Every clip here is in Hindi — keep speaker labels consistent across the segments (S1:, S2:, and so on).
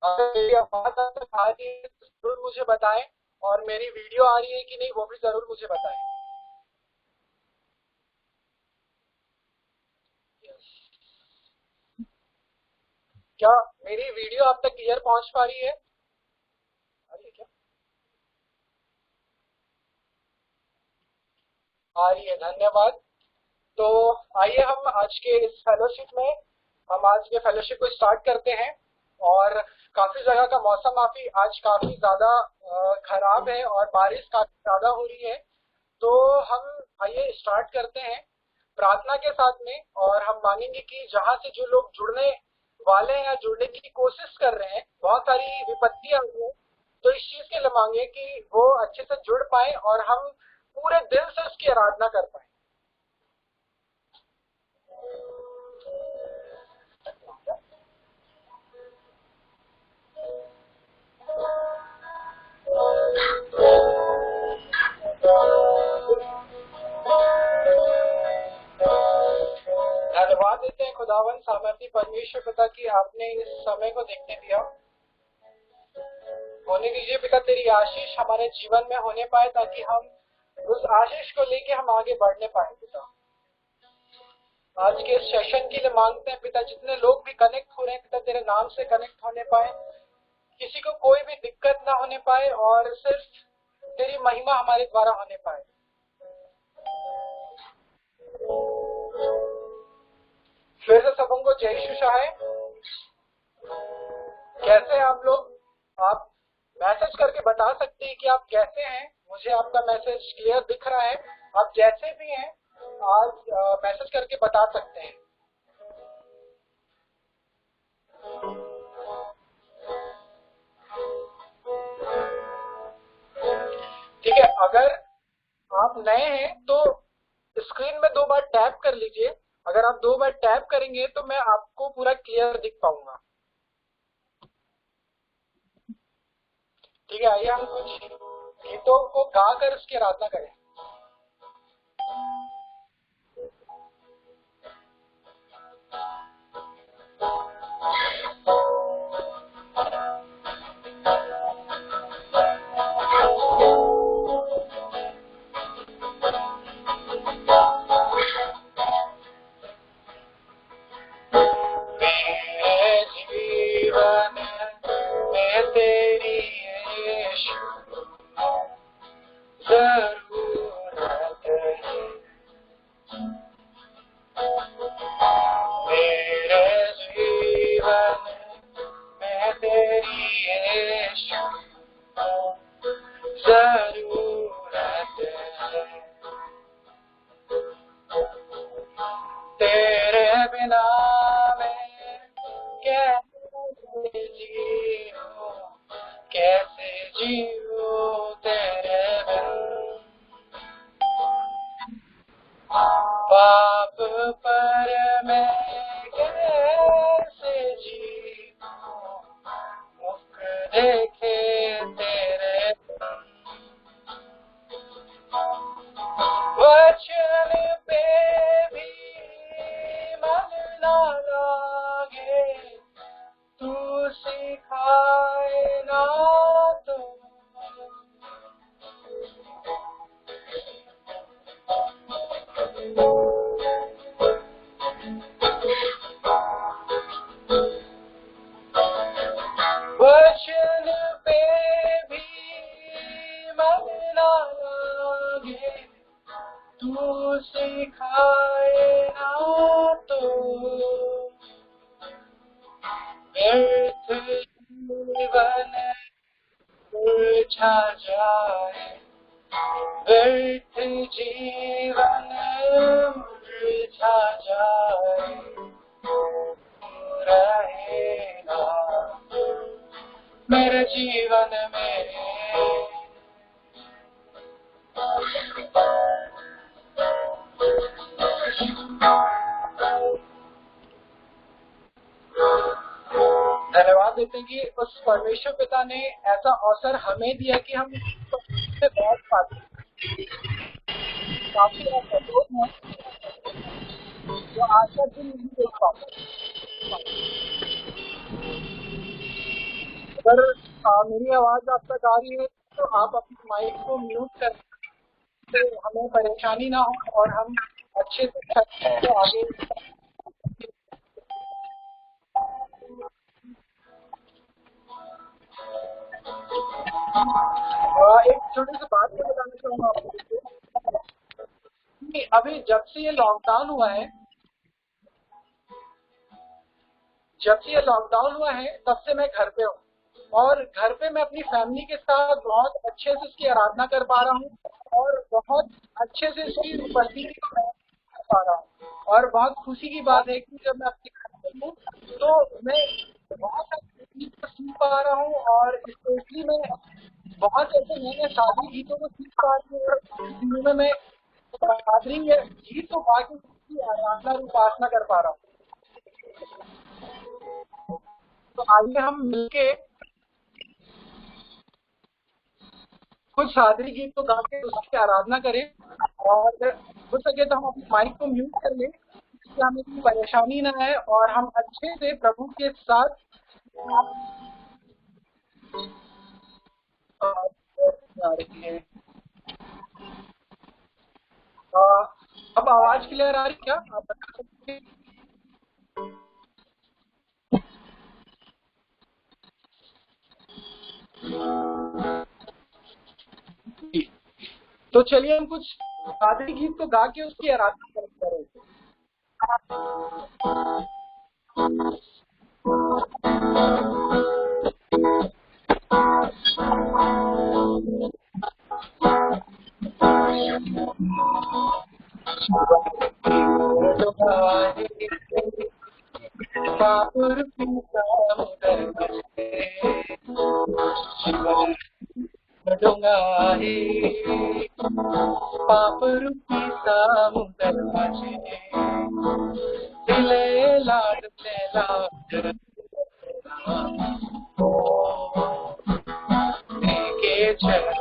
S1: अगर मेरी आवाज आप तक आ रही है तो जरूर मुझे बताएं, और मेरी वीडियो आ रही है कि नहीं वो भी जरूर मुझे बताएं। क्या मेरी वीडियो आप तक क्लियर पहुंच पा रही है? आ रही है क्या? आ रही है, धन्यवाद। तो आइए हम आज के इस फेलोशिप में, हम आज के फेलोशिप को स्टार्ट करते हैं। और काफी जगह का मौसम काफी आज काफी ज्यादा खराब है और बारिश काफी ज्यादा हो रही है। तो हम आइए स्टार्ट करते हैं प्रार्थना के साथ में। और हम मांगेंगे कि जहां से जो लोग जुड़ने वाले हैं या जुड़ने की कोशिश कर रहे हैं, बहुत सारी विपत्तियां हुई हैं, तो इस चीज के लिए मांगे कि वो अच्छे से जुड़ पाए और हम पूरे दिल से उसकी आराधना कर पाए। धन्यवाद देते हैं खुदावन सामर्थी परमेश्वर पिता की आपने इस समय को देखने दिया। होने दीजिए पिता तेरी आशीष हमारे जीवन में होने पाए, ताकि हम उस आशीष को लेके हम आगे बढ़ने पाए पिता। आज के इस सेशन के लिए मांगते हैं पिता, जितने लोग भी कनेक्ट हो रहे हैं पिता तेरे नाम से कनेक्ट होने पाए, किसी को कोई भी दिक्कत ना होने पाए और सिर्फ तेरी महिमा हमारे द्वारा होने पाए। फिर से सबको जय यीशु शाह है। कैसे हैं आप लोग? आप मैसेज करके बता सकते हैं कि आप कैसे हैं। मुझे आपका मैसेज क्लियर दिख रहा है। आप जैसे भी हैं आज मैसेज करके बता सकते हैं। ठीक है, अगर आप नए हैं तो स्क्रीन में 2 बार टैप कर लीजिए। अगर आप 2 बार टैप करेंगे तो मैं आपको पूरा क्लियर दिख पाऊंगा। ठीक है, आइए हम कुछ गीतों को गाकर उसकी आराधना करें। मेरे जीवन में तेरी यीशु जरूरत है। मेरे जीवन में तेरी यीशु जरूरत है। तेरे बिना मैं कैसे जीऊं, कैसे जीऊं तेरे बिन। पाप पर मैं कैसे जीऊं, मुख देखे तेरे वचन पे भी मन ना लागे, तू सिखाए ना तो। वचन पे भी मन ना लागे, तू सिखाए ना तो। व्यर्थ जीवन उलझा जाए, व्यर्थ जीवन उलझा जाए, रहेगा मेरे जीवन में। धन्यवाद देते हैं कि उस परमेश्वर पिता ने ऐसा अवसर हमें दिया कि हम इससे बैठ पाते हैं। काफी ऐसे लोग हैं जो आज का दिन नहीं देख पाते। अगर मेरी आवाज आप तक आ रही है तो आप अपने माइक को म्यूट कर, तो हमें परेशानी ना हो और हम अच्छे से तो आगे। एक छोटी सी बात मैं बताना चाहूंगा आपको कि अभी जब से ये लॉकडाउन हुआ है, तब से मैं घर पे हूँ और घर पे मैं अपनी फैमिली के साथ बहुत अच्छे से इसकी आराधना कर पा रहा हूँ और बहुत अच्छे से इसकी उपस्थिति को महसूस कर पा रहा हूँ। और बहुत खुशी की बात है कि जब मैं अपने घर पे हूँ तो मैं बहुत सारी चीज़ को सीख पा रहा हूँ और स्पेशली मैं बहुत ऐसे नए नए साधु गीतों को सीख पा रही हूँ जिनमें मैं साधु गीत को गा के उसकी आराधना और उपासना कर पा रहा हूँ। तो आइए हम मिलके कुछ सादरी गीत को गा के उसकी आराधना करें और हो सके तो हम अपने माइक को म्यूट कर लें जिससे हमें कोई परेशानी ना आए और हम अच्छे से प्रभु के साथ जा रही है। अब आवाज क्लियर आ रही क्या? आप बता सकते हैं? तो चलिए हम कुछ सादरी गीत को गा के उसकी आराधना करें। पाप रूपी समुद्र मचे दिले लाड से लाड के चला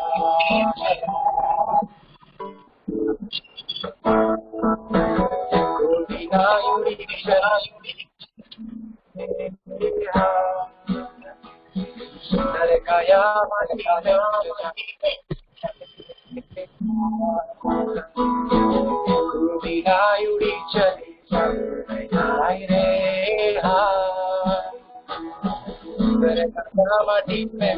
S1: सुंदर काया उड़ी चली रे सुंदर काया माटी में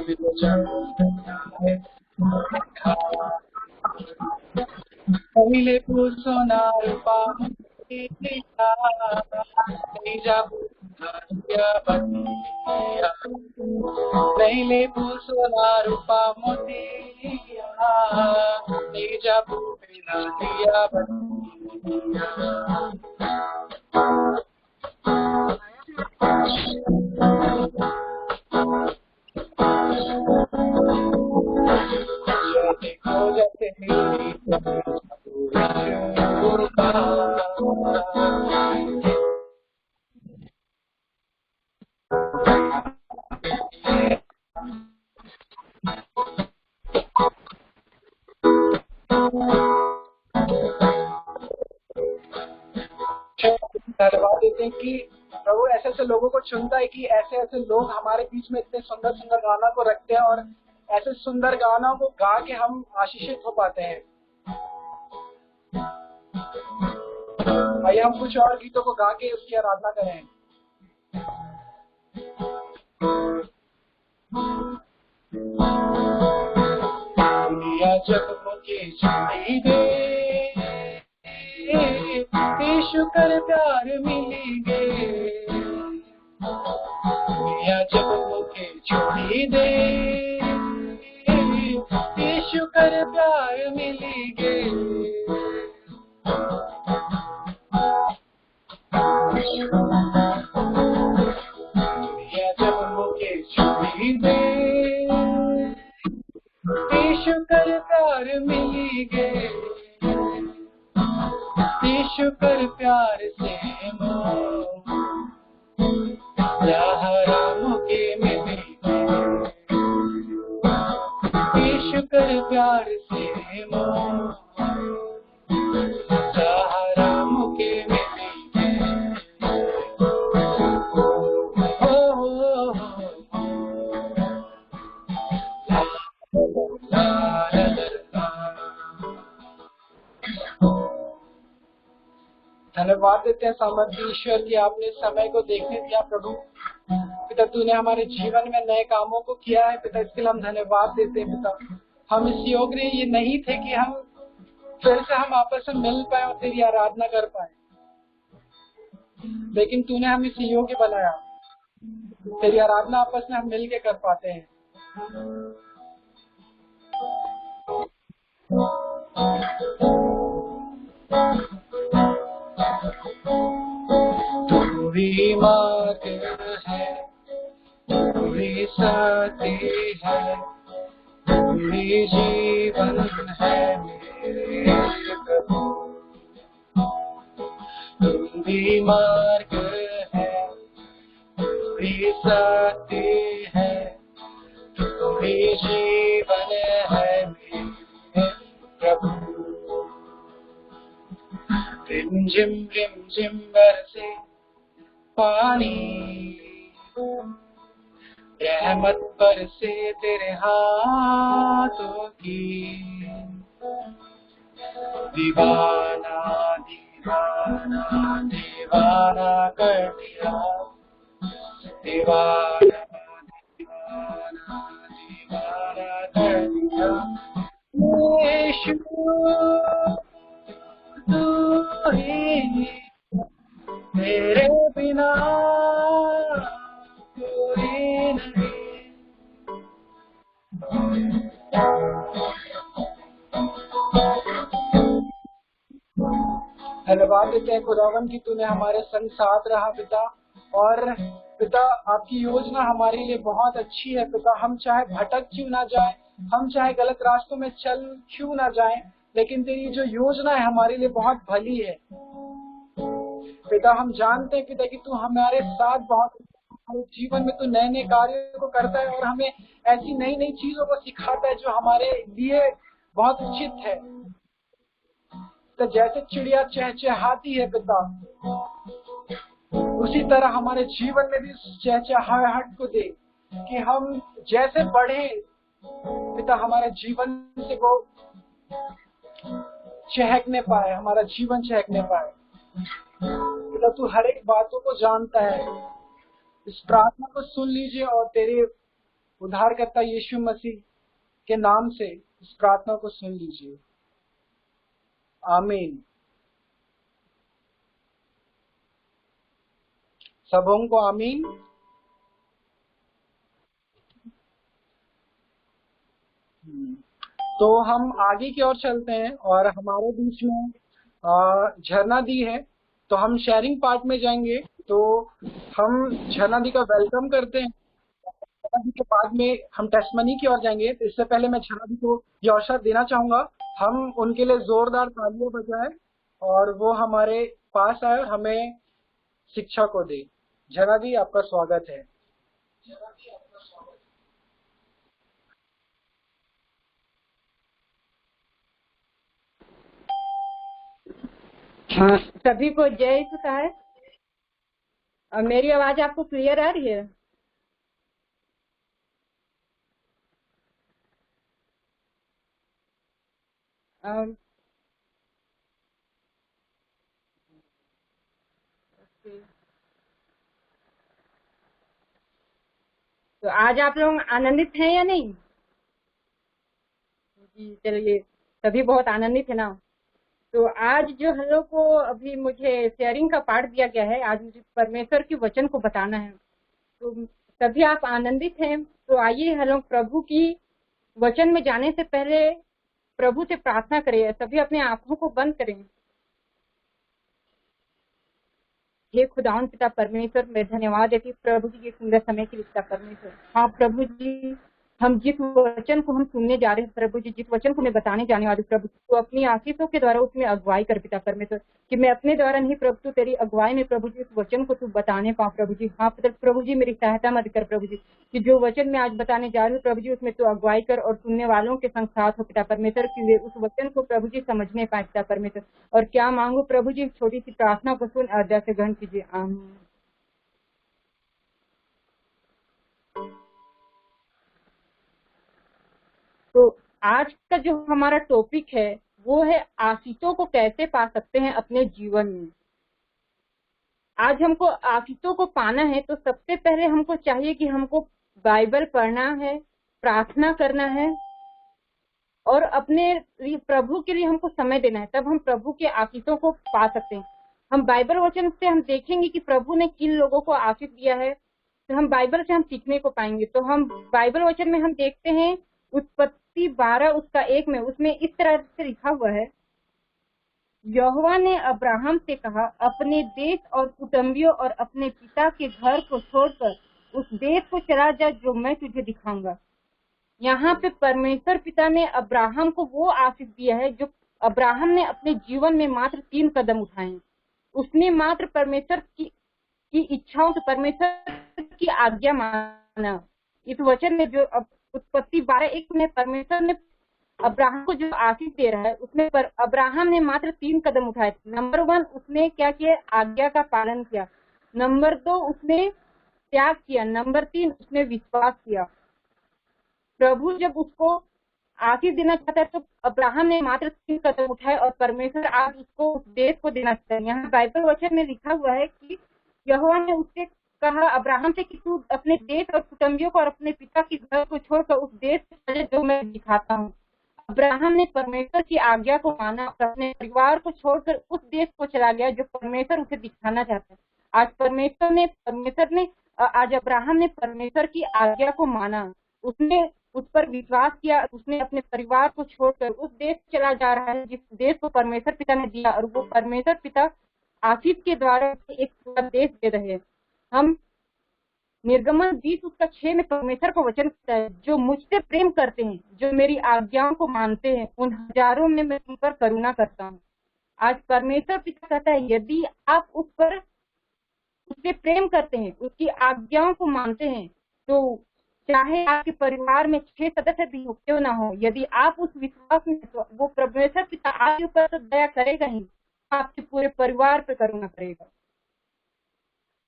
S1: पहले सोना रूपा पहले सोना रूपा मोतिया जाबू दिया देखो जैसे धन्यवाद देते हैं कि प्रभु ऐसे ऐसे लोगों को चुनता है कि ऐसे ऐसे लोग हमारे बीच में इतने सुंदर सुंदर गाना को रखते हैं और ऐसे सुंदर गानों को गा के हम आशीषित हो पाते हैं। आइए हम कुछ और गीतों को गा के उसकी आराधना करें। दुनिया जब मुझे छोड़ी दे यीशु कर प्यार मिलेंगे। दुनिया जब मुझे छोड़ी दे यीशु कर प्यार मिलेंगे। दुनिया जब मुझे छोड़ी दे यीशु कर प्यार मिलेंगे। यीशु कर प्यार से राम के मिलेंगे। यीशु कर प्यार से राम के मिलेंगे। धन्यवाद देते हैं सामर्थ्य ईश्वर की आपने समय को देखने दिया प्रभु। पिता तूने हमारे जीवन में नए कामों को किया है पिता, इसके लिए हम धन्यवाद देते हैं पिता। हम इस योग्य ये नहीं थे कि हम फिर से हम आपस में मिल पाए और तेरी आराधना कर पाए, लेकिन तूने हमें इस योग्य बनाया। तेरी आराधना आपस में हम मिल के कर पाते हैं। तू ही मार्ग है, तू ही सत्य है, तू ही जीवन है मेरे प्रभु। तू ही मार्ग है, तू ही सत्य है, तू ही जीवन है मेरे प्रभु। रिम झिम बरसे पानी, रहमत पर से तेरे हाथों की। दीवाना दीवाना दीवाना कर दिया, दीवाना दीवाना दीवाना कर दिया। यीशु तू ही, तेरे बिना कोई नहीं। धन्यवाद देते हैं खुदावन की तूने हमारे संग साथ रहा पिता। और पिता आपकी योजना हमारे लिए बहुत अच्छी है पिता। हम चाहे भटक क्यों ना जाए, हम चाहे गलत रास्तों में चल क्यों ना जाए, लेकिन तेरी जो योजना है हमारे लिए बहुत भली है पिता। हम जानते हैं पिता कि तू हमारे साथ बहुत, हमारे जीवन में तू नए नए कार्यों को करता है और हमें ऐसी नई नई चीजों को सिखाता है जो हमारे लिए बहुत उचित है। तो जैसे चिड़िया चहचहाती है पिता, उसी तरह हमारे जीवन में भी उस चहचहाहट को दे कि हम जैसे बढ़े पिता, हमारे जीवन से वो चहकने पाए, हमारा जीवन चहकने पाए पिता। तू हर एक बातों को जानता है। इस प्रार्थना को सुन लीजिए और तेरे उद्धारकर्ता यीशु मसीह के नाम से इस प्रार्थना को सुन लीजिए। आमीन। सबों को आमीन। तो हम आगे की ओर चलते हैं और हमारे बीच में झरना दी है, तो हम शेयरिंग पार्ट में जाएंगे। तो हम झरना दी का वेलकम करते हैं। झरना दी के बाद में हम टेस्टमनी की ओर जाएंगे। तो इससे पहले मैं झरना दी को ये अवसर देना चाहूंगा, हम उनके लिए जोरदार तालियां बजाएं और वो हमारे पास आए और हमें शिक्षा को दे। झरना दी आपका स्वागत है।
S2: हाँ, सभी को जय यीशु का है। और मेरी आवाज आपको क्लियर आ रही है? तो आज आप लोग आनंदित हैं या नहीं? जी चलिए, सभी बहुत आनंदित है ना। तो आज जो हम लोग को अभी मुझे शेयरिंग का पार्ट दिया गया है, आज मुझे परमेश्वर के वचन को बताना है। तो सभी आप आनंदित हैं, तो आइए हम लोग प्रभु की वचन में जाने से पहले प्रभु से प्रार्थना करें। सभी अपने आंखों को बंद करें। हे खुदावन पिता परमेश्वर, मैं धन्यवाद देती प्रभु जी के सुंदर समय के लिए पिता परमेश्वर। हाँ प्रभु जी, हम जिस वचन को हम सुनने जा रहे हैं प्रभु जी, जिस वचन को मैं बताने जाने वाली प्रभु, तो अपनी आशीषों के द्वारा उसमें अगुवाई कर पिता परमेश्वर, कि मैं अपने द्वारा नहीं प्रभु, तो तेरी अगुवाई में प्रभु जी उस वचन को तू बताने पाऊँ प्रभु जी। हाँ प्रभु जी, मेरी सहायता मत कर प्रभु जी, कि जो वचन मैं आज बताने जा रही हूँ प्रभु जी, उसमें तू अगुवाई कर और सुनने वालों के संग साथ हो पिता परमेश्वर, कि वे उस वचन को प्रभु जी समझने पाए पिता परमेश्वर। और क्या मांगू प्रभु जी, छोटी सी प्रार्थना को सुन आज्ञा से ग्रहण कीजिए। आमीन। तो आज का जो हमारा टॉपिक है वो है आशीषों को कैसे पा सकते हैं अपने जीवन में। आज हमको आशीषों को पाना है तो सबसे पहले हमको चाहिए कि हमको बाइबल पढ़ना है, प्रार्थना करना है और अपने प्रभु के लिए हमको समय देना है, तब हम प्रभु के आशीषों को पा सकते हैं। हम बाइबल वचन से हम देखेंगे कि प्रभु ने किन लोगों को आशीष दिया है, तो हम बाइबल से हम सीखने को पाएंगे। तो हम बाइबल वचन में हम देखते हैं उत्पत्ति 12 उसका 1 में, उसमें इस तरह से लिखा हुआ है, यहोवा ने अब्राहम से कहा, अपने देश और कुटुंबियों और अपने पिता के घर को छोड़कर उस देश को चला जा जो मैं तुझे दिखाऊंगा। यहाँ पे परमेश्वर पिता ने अब्राहम को वो आशीष दिया है जो अब्राहम ने अपने जीवन में मात्र 3 कदम उठाए। उसने मात्र परमेश्वर की इच्छाओं से, परमेश्वर की आज्ञा माना। इस वचन में जो उत्पत्ति 12:1 में परमेश्वर ने अब्राहम को जो आशीष दे रहा है, उसमें पर अब्राहम ने मात्र 3 कदम उठाए। नंबर 1, उसने क्या किया? आज्ञा का पालन किया। नंबर 2, उसने त्याग किया। नंबर 3, उसने विश्वास किया। प्रभु जब उसको आशीष देना चाहता है तो अब्राहम ने मात्र 3 कदम उठाए और परमेश्वर आज उसको उस देश को देना चाहता है। यहाँ बाइबल वचन में लिखा हुआ है कि यहोवा ने उससे कहा अब्राहम से कि तू अपने देश और कुटुंबियों को और अपने पिता के घर को छोड़कर उस देश को जो मैं दिखाता हूँ। अब्राहम ने परमेश्वर की आज्ञा को माना और अपने परिवार को छोड़कर उस देश को चला गया जो परमेश्वर उसे दिखाना चाहता है। आज अब्राहम ने परमेश्वर की आज्ञा को माना, उसने उस पर विश्वास किया, उसने अपने परिवार को छोड़कर उस देश चला जा रहा है जिस देश को परमेश्वर पिता ने दिया, और वो परमेश्वर पिता आशीष के द्वारा एक पूरा देश दे रहे हैं। हम निर्गमन 20 उसका 6 में परमेश्वर को वचन करता है, जो मुझसे प्रेम करते हैं, जो मेरी आज्ञाओं को मानते हैं, उन हजारों में मैं तुम पर करुणा करता हूँ। आज परमेश्वर पिता कहता है, यदि आप उससे प्रेम करते हैं, उसकी आज्ञाओं को मानते हैं, तो चाहे आपके परिवार में 6 सदस्य भी हो क्यों ना हो, यदि आप उस विश्वास में, तो वो परमेश्वर पिता आपके ऊपर तो दया करेगा ही, आपके पूरे परिवार पर करुणा करेगा।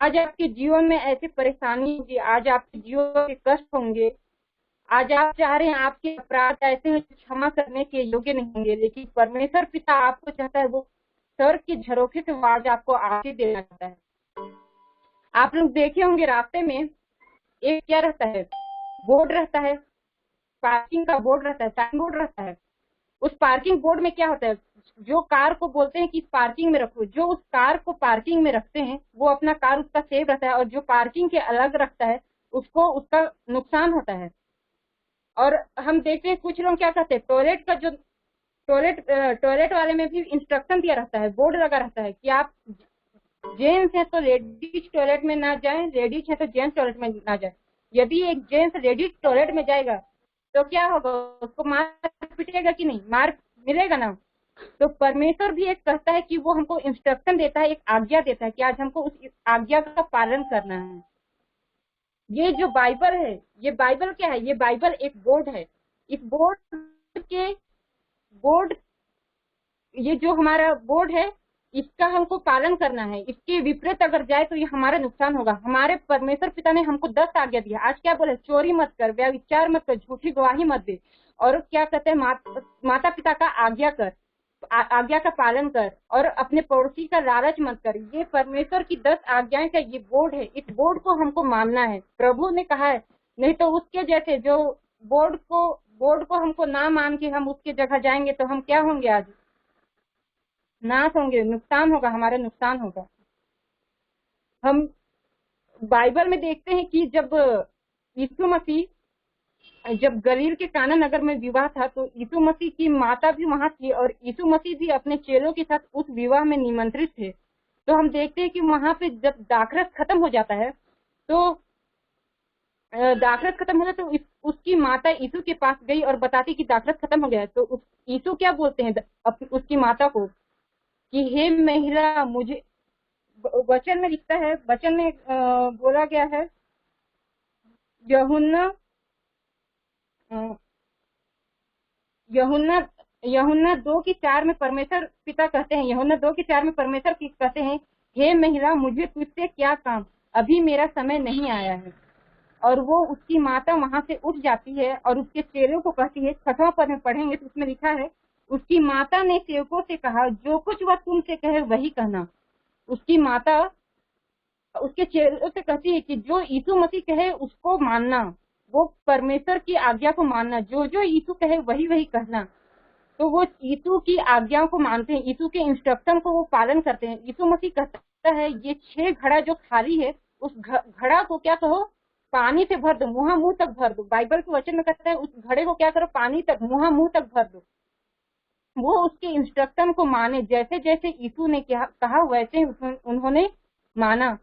S2: आज आपके जीवन में ऐसी परेशानी होगी, आज आपके जीवन के कष्ट होंगे, आज आप चाह रहे हैं, आपके अपराध ऐसे हैं क्षमा करने के योग्य नहीं होंगे, लेकिन परमेश्वर पिता आपको चाहता है, वो स्वर्ग के झरोखे से आज आपको आशीष देना चाहता है। आप लोग देखे होंगे रास्ते में एक क्या रहता है, बोर्ड रहता है, पार्किंग का बोर्ड रहता है, साइन बोर्ड रहता है। उस पार्किंग बोर्ड में क्या होता है, जो कार को बोलते हैं कि पार्किंग में रखो, जो उस कार को पार्किंग में रखते हैं वो अपना कार उसका सेफ रहता है, और जो पार्किंग के अलग रखता है उसको उसका नुकसान होता है। और हम देखते हैं कुछ लोग क्या करते हैं, टॉयलेट वाले में भी इंस्ट्रक्शन दिया रहता है, बोर्ड लगा रहता है कि आप जेंट्स हैं तो लेडीज टॉयलेट में ना जाएं, लेडीज हैं तो जेंट्स टॉयलेट में ना जाएं। यदि एक जेंट्स लेडीज टॉयलेट में जाएगा तो क्या होगा, उसको मार पिटेगा कि नहीं, मार मिलेगा ना। तो परमेश्वर भी एक कहता है कि वो हमको इंस्ट्रक्शन देता है, एक आज्ञा देता है कि आज हमको उस आज्ञा का पालन करना है। ये जो बाइबल है, ये बाइबल क्या है, ये बाइबल एक बोर्ड है। इस बोर्ड ये जो हमारा बोर्ड है, इसका हमको पालन करना है। इसके विपरीत अगर जाए तो ये हमारा नुकसान होगा। हमारे परमेश्वर पिता ने हमको 10 आज्ञा दिया। आज क्या बोले, चोरी मत कर, व्यभिचार मत कर, झूठी गवाही मत दे, और क्या कहते हैं, माता पिता का आज्ञा का पालन कर, और अपने पड़ोसी का लालच मत कर। ये परमेश्वर की 10 आज्ञाएं का ये बोर्ड है। इस बोर्ड को हमको मानना है। प्रभु ने कहा है, नहीं तो उसके जैसे जो बोर्ड को हमको ना मान के हम उसके जगह जाएंगे तो हम क्या होंगे, आज नाश होंगे, नुकसान होगा, हमारा नुकसान होगा। हम बाइबल में देखते हैं कि जब यीशु मसीह जब गलील के काना नगर में विवाह था तो यीशु मसीह की माता भी वहां थी, और यीशु मसीह भी अपने चेलों के साथ उस विवाह में निमंत्रित थे। तो हम देखते हैं कि वहां पे जब दाखरस खत्म हो जाता है तो उसकी माता यीशु के पास गई और बताती कि दाखरस खत्म हो गया है। तो यीशु क्या बोलते हैं उसकी माता को कि हे महिला, मुझे, वचन में लिखता है, वचन में बोला गया है, यूहन्ना 2:4 में परमेश्वर पिता कहते हैं, यूहन्ना 2:4 में परमेश्वर कहते हैं, हे महिला, मुझे तुझसे क्या काम, अभी मेरा समय नहीं आया है। और वो उसकी माता वहां से उठ जाती है और उसके चेलों को कहती है, 6वां पद में पढ़ेंगे तो उसमें लिखा है, उसकी माता ने सेवकों से कहा, जो कुछ वह तुमसे कहे वही कहना। उसकी माता उसके चेलों से कहती है कि जो यीशु मसीह कहे उसको मानना, वो परमेश्वर की आज्ञा को मानना, जो जो यीशु कहे वही वही कहना। तो वो यीशु की आज्ञाओं को मानते हैं, यीशु के इंस्ट्रक्शन को वो पालन करते हैं। यीशु मसीह कहता है ये 6 घड़ा जो खाली है उस घड़ा को क्या कहो, पानी से भर दो, मुंह मुंह तक भर दो। बाइबल के वचन में कहता है उस घड़े को क्या करो, पानी तक, मुंह मुंह तक भर दो। वो उसके इंस्ट्रक्शन को माने, जैसे जैसे यीशु ने कहा वैसे उन्होंने माना।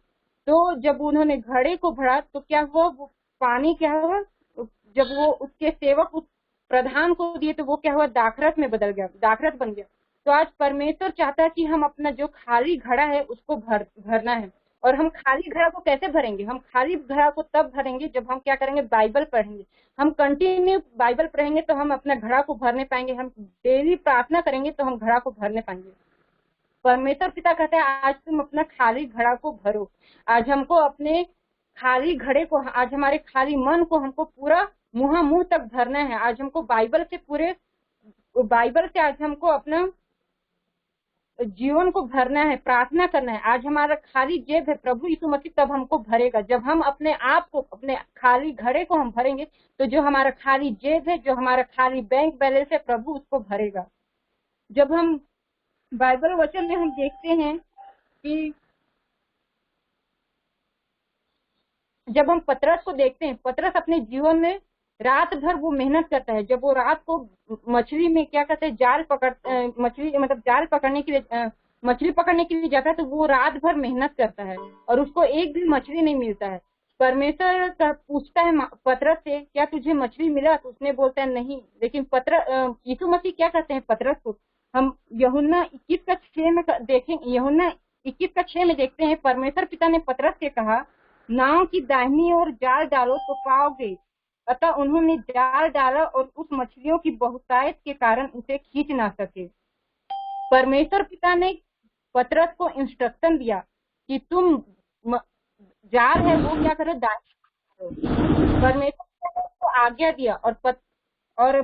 S2: तो जब उन्होंने घड़े को भरा तो क्या हुआ, वो पानी क्या हुआ, जब वो उसके सेवक उस प्रधान को दिए तो वो क्या हुआ, दाखरस में बदल गया, दाखरस बन गया। तो आज परमेश्वर चाहता है कि हम अपना जो खाली घड़ा है उसको भरना है। और हम खाली घड़ा को कैसे भरेंगे, हम खाली घड़ा को तब भरेंगे जब हम क्या करेंगे, बाइबल पढ़ेंगे। हम कंटिन्यू बाइबल पढ़ेंगे तो हम अपना घड़ा को भरने पाएंगे। हम डेली प्रार्थना करेंगे तो हम घड़ा को भरने पाएंगे। परमेश्वर पिता कहते हैं आज तुम अपना खाली घड़ा को भरो। आज हमको अपने खाली घड़े को, आज हमारे खाली मन को हमको पूरा मुंह मुंह तक भरना है। आज हमको बाइबल से आज हमको अपना जीवन को भरना है, प्रार्थना करना है। आज हमारा खाली जेब है, प्रभु यीशु मसीह तब हमको भरेगा। जब हम अपने आप को, अपने खाली घड़े को हम भरेंगे तो जो हमारा खाली जेब है, जो हमारा खाली बैंक बैलेंस है, प्रभु उसको भरेगा। जब हम बाइबल वचन में हम देखते हैं कि जब हम पतरस को देखते हैं, पतरस अपने जीवन में रात भर वो मेहनत करता है। जब वो रात को मछली में क्या कहते हैं, जाल पकड़ने के लिए मछली पकड़ने के लिए जाता है, तो वो रात भर मेहनत करता है और उसको एक भी मछली नहीं मिलता है। परमेश्वर पूछता है पतरस से, क्या तुझे मछली मिला? तो उसने बोलता है नहीं। लेकिन यीशु मसीह क्या कहते हैं पतरस को, हम यूहन्ना 21:6 में देखेंगे, यूहन्ना 21:6 में देखते हैं, परमेश्वर पिता ने पतरस से कहा नाव की दाहिनी ओर जाल डालो तो पाओगे। अतः उन्होंने जाल डाला और उस मछलियों की बहुतायत के कारण उसे खींच ना सके। परमेश्वर पिता ने पतरस को इंस्ट्रक्शन दिया कि तुम जाल है वो क्या करो, दाहिनी करो। परमेश्वर पिता ने उसको आज्ञा दिया और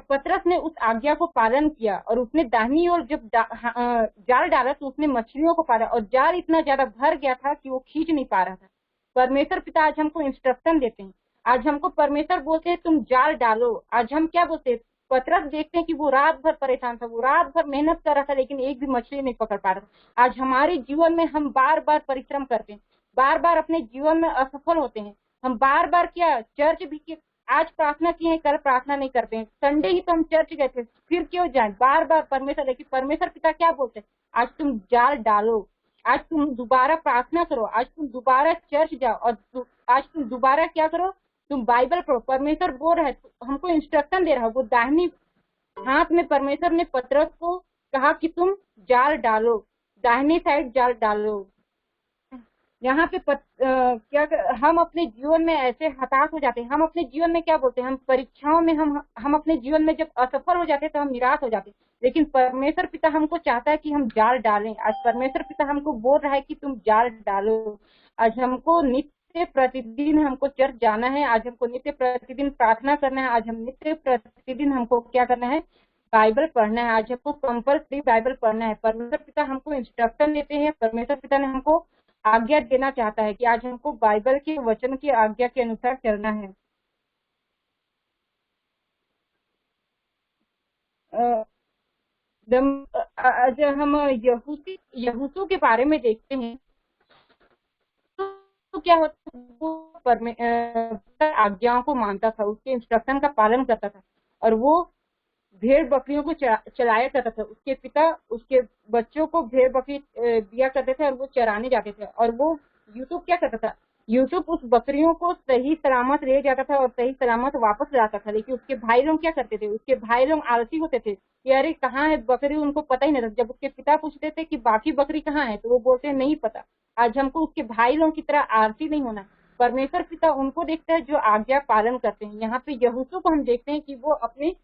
S2: पतरस ने उस आज्ञा को पालन किया और उसने दाहिनी ओर जब जाल डाला तो उसने मछलियों को पाला और जाल इतना ज्यादा भर गया था कि वो खींच नहीं पा रहा था। परमेश्वर पिता आज हमको इंस्ट्रक्शन देते हैं। आज हमको परमेश्वर बोलते हैं तुम जाल डालो। आज हम क्या बोलते हैं, पतरस देखते हैं कि वो रात भर परेशान था, वो रात भर मेहनत कर रहा था लेकिन एक भी मछली नहीं पकड़ पा रहा था। आज हमारे जीवन में हम बार बार परिश्रम करते हैं, बार बार अपने जीवन में असफल होते हैं। हम बार बार क्या, चर्च भी आज प्रार्थना किए हैं, कल प्रार्थना नहीं करते हैं। संडे ही तो हम चर्च गए थे, फिर क्यों जाए बार बार परमेश्वर। लेकिन परमेश्वर पिता क्या बोलते हैं, आज तुम जाल डालो, आज तुम दोबारा प्रार्थना करो, आज तुम दोबारा चर्च जाओ और आज तुम दोबारा क्या करो, तुम बाइबल पढ़ो। परमेश्वर बोल रहा है, हमको इंस्ट्रक्शन दे रहा है। वो दाहिनी हाथ में परमेश्वर ने पतरस को कहा कि तुम जाल डालो, दाहिनी साइड जाल डालो। यहाँ पे हम अपने जीवन में ऐसे हताश हो जाते हैं। हम अपने जीवन में क्या बोलते हैं, हम परीक्षाओं में हम अपने जीवन में जब असफल हो जाते हैं तो हम निराश हो जाते हैं। लेकिन परमेश्वर पिता हमको चाहता है कि हम जाल डालें। आज परमेश्वर पिता हमको बोल रहा है कि तुम जाल डालो। आज हमको नित्य प्रतिदिन हमको चर्च जाना है, आज हमको नित्य प्रतिदिन प्रार्थना करना है, आज हम नित्य प्रतिदिन हमको क्या करना है, बाइबल पढ़ना है। आज हमको कंपल्सरी बाइबल पढ़ना है। परमेश्वर पिता हमको इंस्ट्रक्शन देते हैं। परमेश्वर पिता ने हमको आज्ञा देना चाहता है कि आज हमको बाइबल के वचन की आज्ञा के अनुसार चलना है। आज हम यहोशू के बारे में देखते हैं तो क्या होता है, वो आज्ञाओं को मानता था, उसके इंस्ट्रक्शन का पालन करता था और वो भेड़ बकरियों को चलाया करता था। उसके पिता उसके बच्चों को भेड़ बकरी दिया करते थे और वो चराने जाते थे। और वो यूसुफ क्या करता था, यूसुफ उस बकरियों को सही सलामत ले जाता था और सही सलामत वापस लाता था। लेकिन उसके भाई लोग क्या करते थे, उसके भाई लोग आलसी होते थे कि अरे कहाँ है बकरी, उनको पता ही नहीं था। जब उसके पिता पूछते थे कि बाकी बकरी कहाँ है तो वो बोलते नहीं पता। आज हमको उसके भाई लोगों की तरह आलसी नहीं होना। परमेश्वर पिता उनको देखता है जो आज्ञा पालन करते हैं। यहाँ पे यहोशू को हम देखते हैं कि वो अपने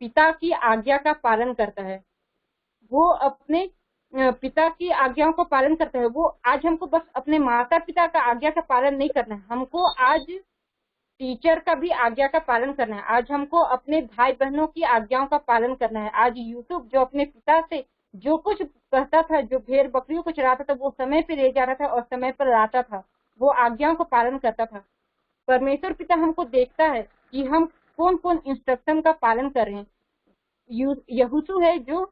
S2: पिता की आज्ञा का पालन करता है, वो अपने पिता की आज्ञाओं का पालन करता है। वो आज हमको बस अपने माता पिता का आज्ञा का पालन नहीं करना है, हमको आज टीचर का भी आज्ञा का पालन करना है। आज हमको अपने भाई बहनों की आज्ञाओं का पालन करना है। आज यूसुफ जो अपने पिता से जो कुछ कहता था, जो भेड़ बकरियों को चराता था, वो समय पे ले जाता था और समय पर लाता था। वो आज्ञाओं का पालन करता था। परमेश्वर पिता हमको देखता है कि हम कौन कौन इंस्ट्रक्शन का पालन कर रहे हैं। यहोशू है जो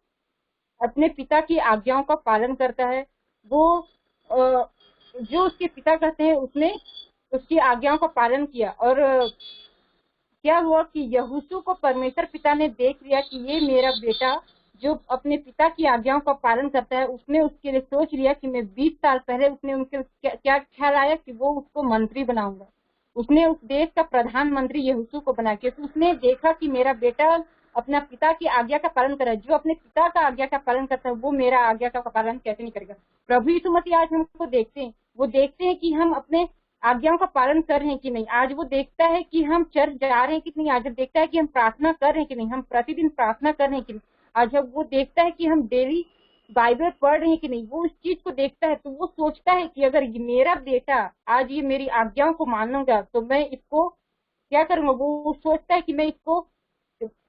S2: अपने पिता की आज्ञाओं का पालन करता है। वो जो उसके पिता कहते हैं उसने उसकी आज्ञाओं का पालन किया। और क्या हुआ कि यहोशू को परमेश्वर पिता ने देख लिया कि ये मेरा बेटा जो अपने पिता की आज्ञाओं का पालन करता है। उसने उसके लिए सोच लिया कि मैं 20 साल पहले उसने उनके क्या ख्याल आया कि वो उसको मंत्री बनाऊंगा। उसने उस देश का प्रधानमंत्री यहोशू को बना के, तो उसने देखा कि मेरा बेटा अपना पिता की आज्ञा का पालन कर रहा है। जो अपने पिता का आज्ञा का पालन करता है वो मेरा आज्ञा का पालन कैसे नहीं करेगा। प्रभु यीशु मसीह आज हमको देखते हैं, वो देखते हैं कि हम अपने आज्ञाओं का पालन कर रहे हैं कि नहीं। आज वो देखता है कि हम चर्च जा रहे हैं कि नहीं। आज वो देखता है कि हम प्रार्थना कर रहे हैं कि नहीं, हम प्रतिदिन प्रार्थना कर रहे हैं कि नहीं। आज जब वो देखता है कि हम डेली बाइबल पढ़ रहे हैं कि नहीं, वो उस चीज को देखता है तो वो सोचता है कि अगर ये मेरा बेटा आज ये मेरी आज्ञाओं को मानूंगा तो मैं इसको क्या करूंगा। वो सोचता है कि मैं इसको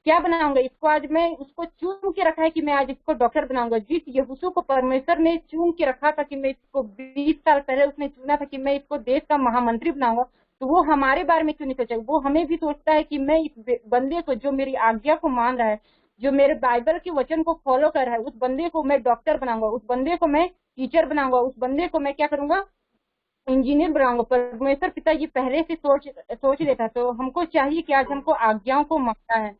S2: क्या बनाऊंगा। इसको आज मैं उसको चुन के रखा है कि मैं आज इसको डॉक्टर बनाऊंगा। जिस यहोशू को परमेश्वर ने चुन के रखा था कि मैं इसको 20 साल पहले उसने चुना था कि मैं इसको देश का महामंत्री बनाऊंगा, तो वो हमारे बारे में क्यों नहीं सोचेगा। वो हमें भी सोचता है कि मैं इस बंदे को जो मेरी आज्ञा को मान रहा है, जो मेरे बाइबल के वचन को फॉलो कर रहा है, उस बंदे को मैं डॉक्टर बनाऊंगा, उस बंदे को मैं टीचर बनाऊंगा, उस बंदे को मैं क्या करूंगा, इंजीनियर बनाऊंगा। परमेश्वर पिता ये पहले से सोच लेता। तो हमको चाहिए कि आज हमको आज्ञाओं को मानना है।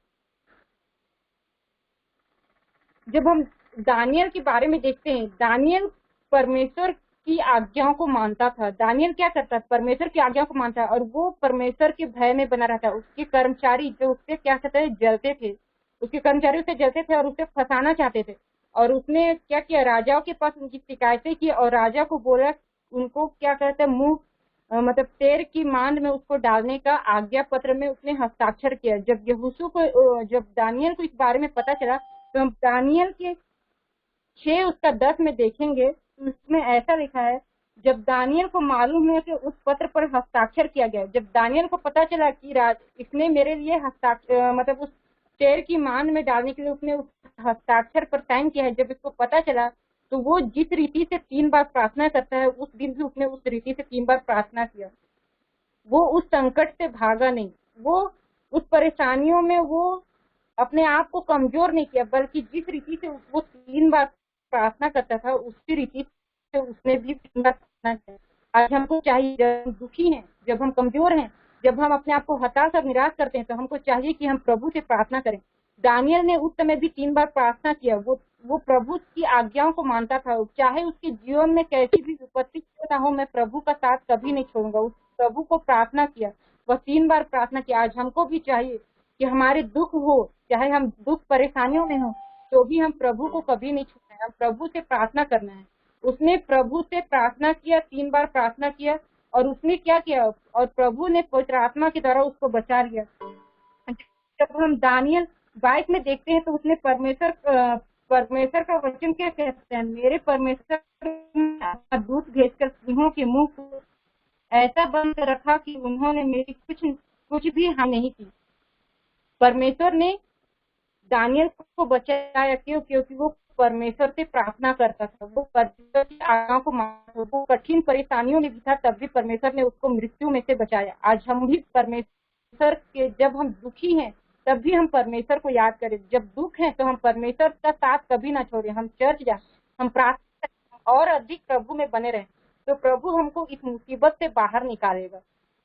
S2: जब हम दानियल के बारे में देखते हैं, दानियल परमेश्वर की आज्ञाओं को मानता था। दानियल क्या करता था, परमेश्वर की आज्ञाओं को मानता और वो परमेश्वर के भय में बना रहता। उसके कर्मचारी जो उससे क्या कहते हैं जलते थे, उसके कर्मचारी उससे जलते थे और उसे फंसाना चाहते थे। और उसने क्या किया, राजाओं के पास उनकी शिकायतें की और राजा को बोला, उनको क्या कहते हैं मुंह मतलब तेर की मांद में उसको डालने का आज्ञा पत्र में उसने हस्ताक्षर किया। जब यहोशू को जब दानियल को इस बारे में पता चला तो हम दानियल के 6 उसका 10 में देखेंगे तो उसमें ऐसा लिखा है, जब दानियल को मालूम हुआ कि उस पत्र पर हस्ताक्षर किया गया। जब दानियल को पता चला कि इसने मेरे लिए हस्ताक्षर मतलब उस तेर की मांद में डालने के लिए उसने उस हस्ताक्षर पर साइन किया है, जब इसको पता चला तो वो जिस रीति से 3 बार प्रार्थना करता है, उस दिन भी उसने उस रीति से 3 बार प्रार्थना किया। वो उस संकट से भागा नहीं, वो उस परेशानियों में वो अपने आप को कमजोर नहीं किया, बल्कि जिस रीति से वो 3 बार प्रार्थना करता था उसी रीति से उसने भी 3 बार प्रार्थना किया। आज हमको चाहिए, जब हम दुखी हैं, जब हम कमजोर हैं, जब हम अपने आप को हताश और निराश करते हैं, तो हमको चाहिए कि हम प्रभु से प्रार्थना करें। दानियल ने उस समय भी 3 बार प्रार्थना किया। वो प्रभु की आज्ञाओं को मानता था। चाहे उसके जीवन में कैसी भी विपत्ति ना हो, मैं प्रभु का साथ कभी नहीं छोड़ूंगा। उस प्रभु को प्रार्थना किया, वह 3 बार प्रार्थना किया। आज हमको भी चाहिए कि हमारे दुख हो, चाहे हम दुख परेशानियों में हो, तो भी हम प्रभु को कभी नहीं छोड़ना है, हम प्रभु से प्रार्थना करना है। उसने प्रभु से प्रार्थना किया, 3 बार प्रार्थना किया और उसने क्या किया, और प्रभु ने पवित्र आत्मा के द्वारा उसको बचा लिया। जब हम दानियल 22 में देखते हैं तो उसने परमेश्वर का वचन क्या कहते हैं, मेरे परमेश्वर ने दूत भेजकर सिंहों के मुंह को ऐसा बंद रखा कि उन्होंने मेरी कुछ भी हानि नहीं की। परमेश्वर ने दानियल को बचाया क्यों? क्योंकि वो परमेश्वर से प्रार्थना करता था, वो परमेश्वर की आज्ञाओं को मानता था। वो कठिन परेशानियों में भी था, तब भी परमेश्वर ने उसको मृत्यु में से बचाया। आज हम भी परमेश्वर के, जब हम दुखी हैं तब भी हम परमेश्वर को याद करें। जब दुख है तो हम परमेश्वर का साथ कभी ना छोड़ें, हम चर्च जाए, हम प्रार्थना करें और अधिक प्रभु में बने रहें, तो प्रभु हमको इस मुसीबत से बाहर निकालेगा।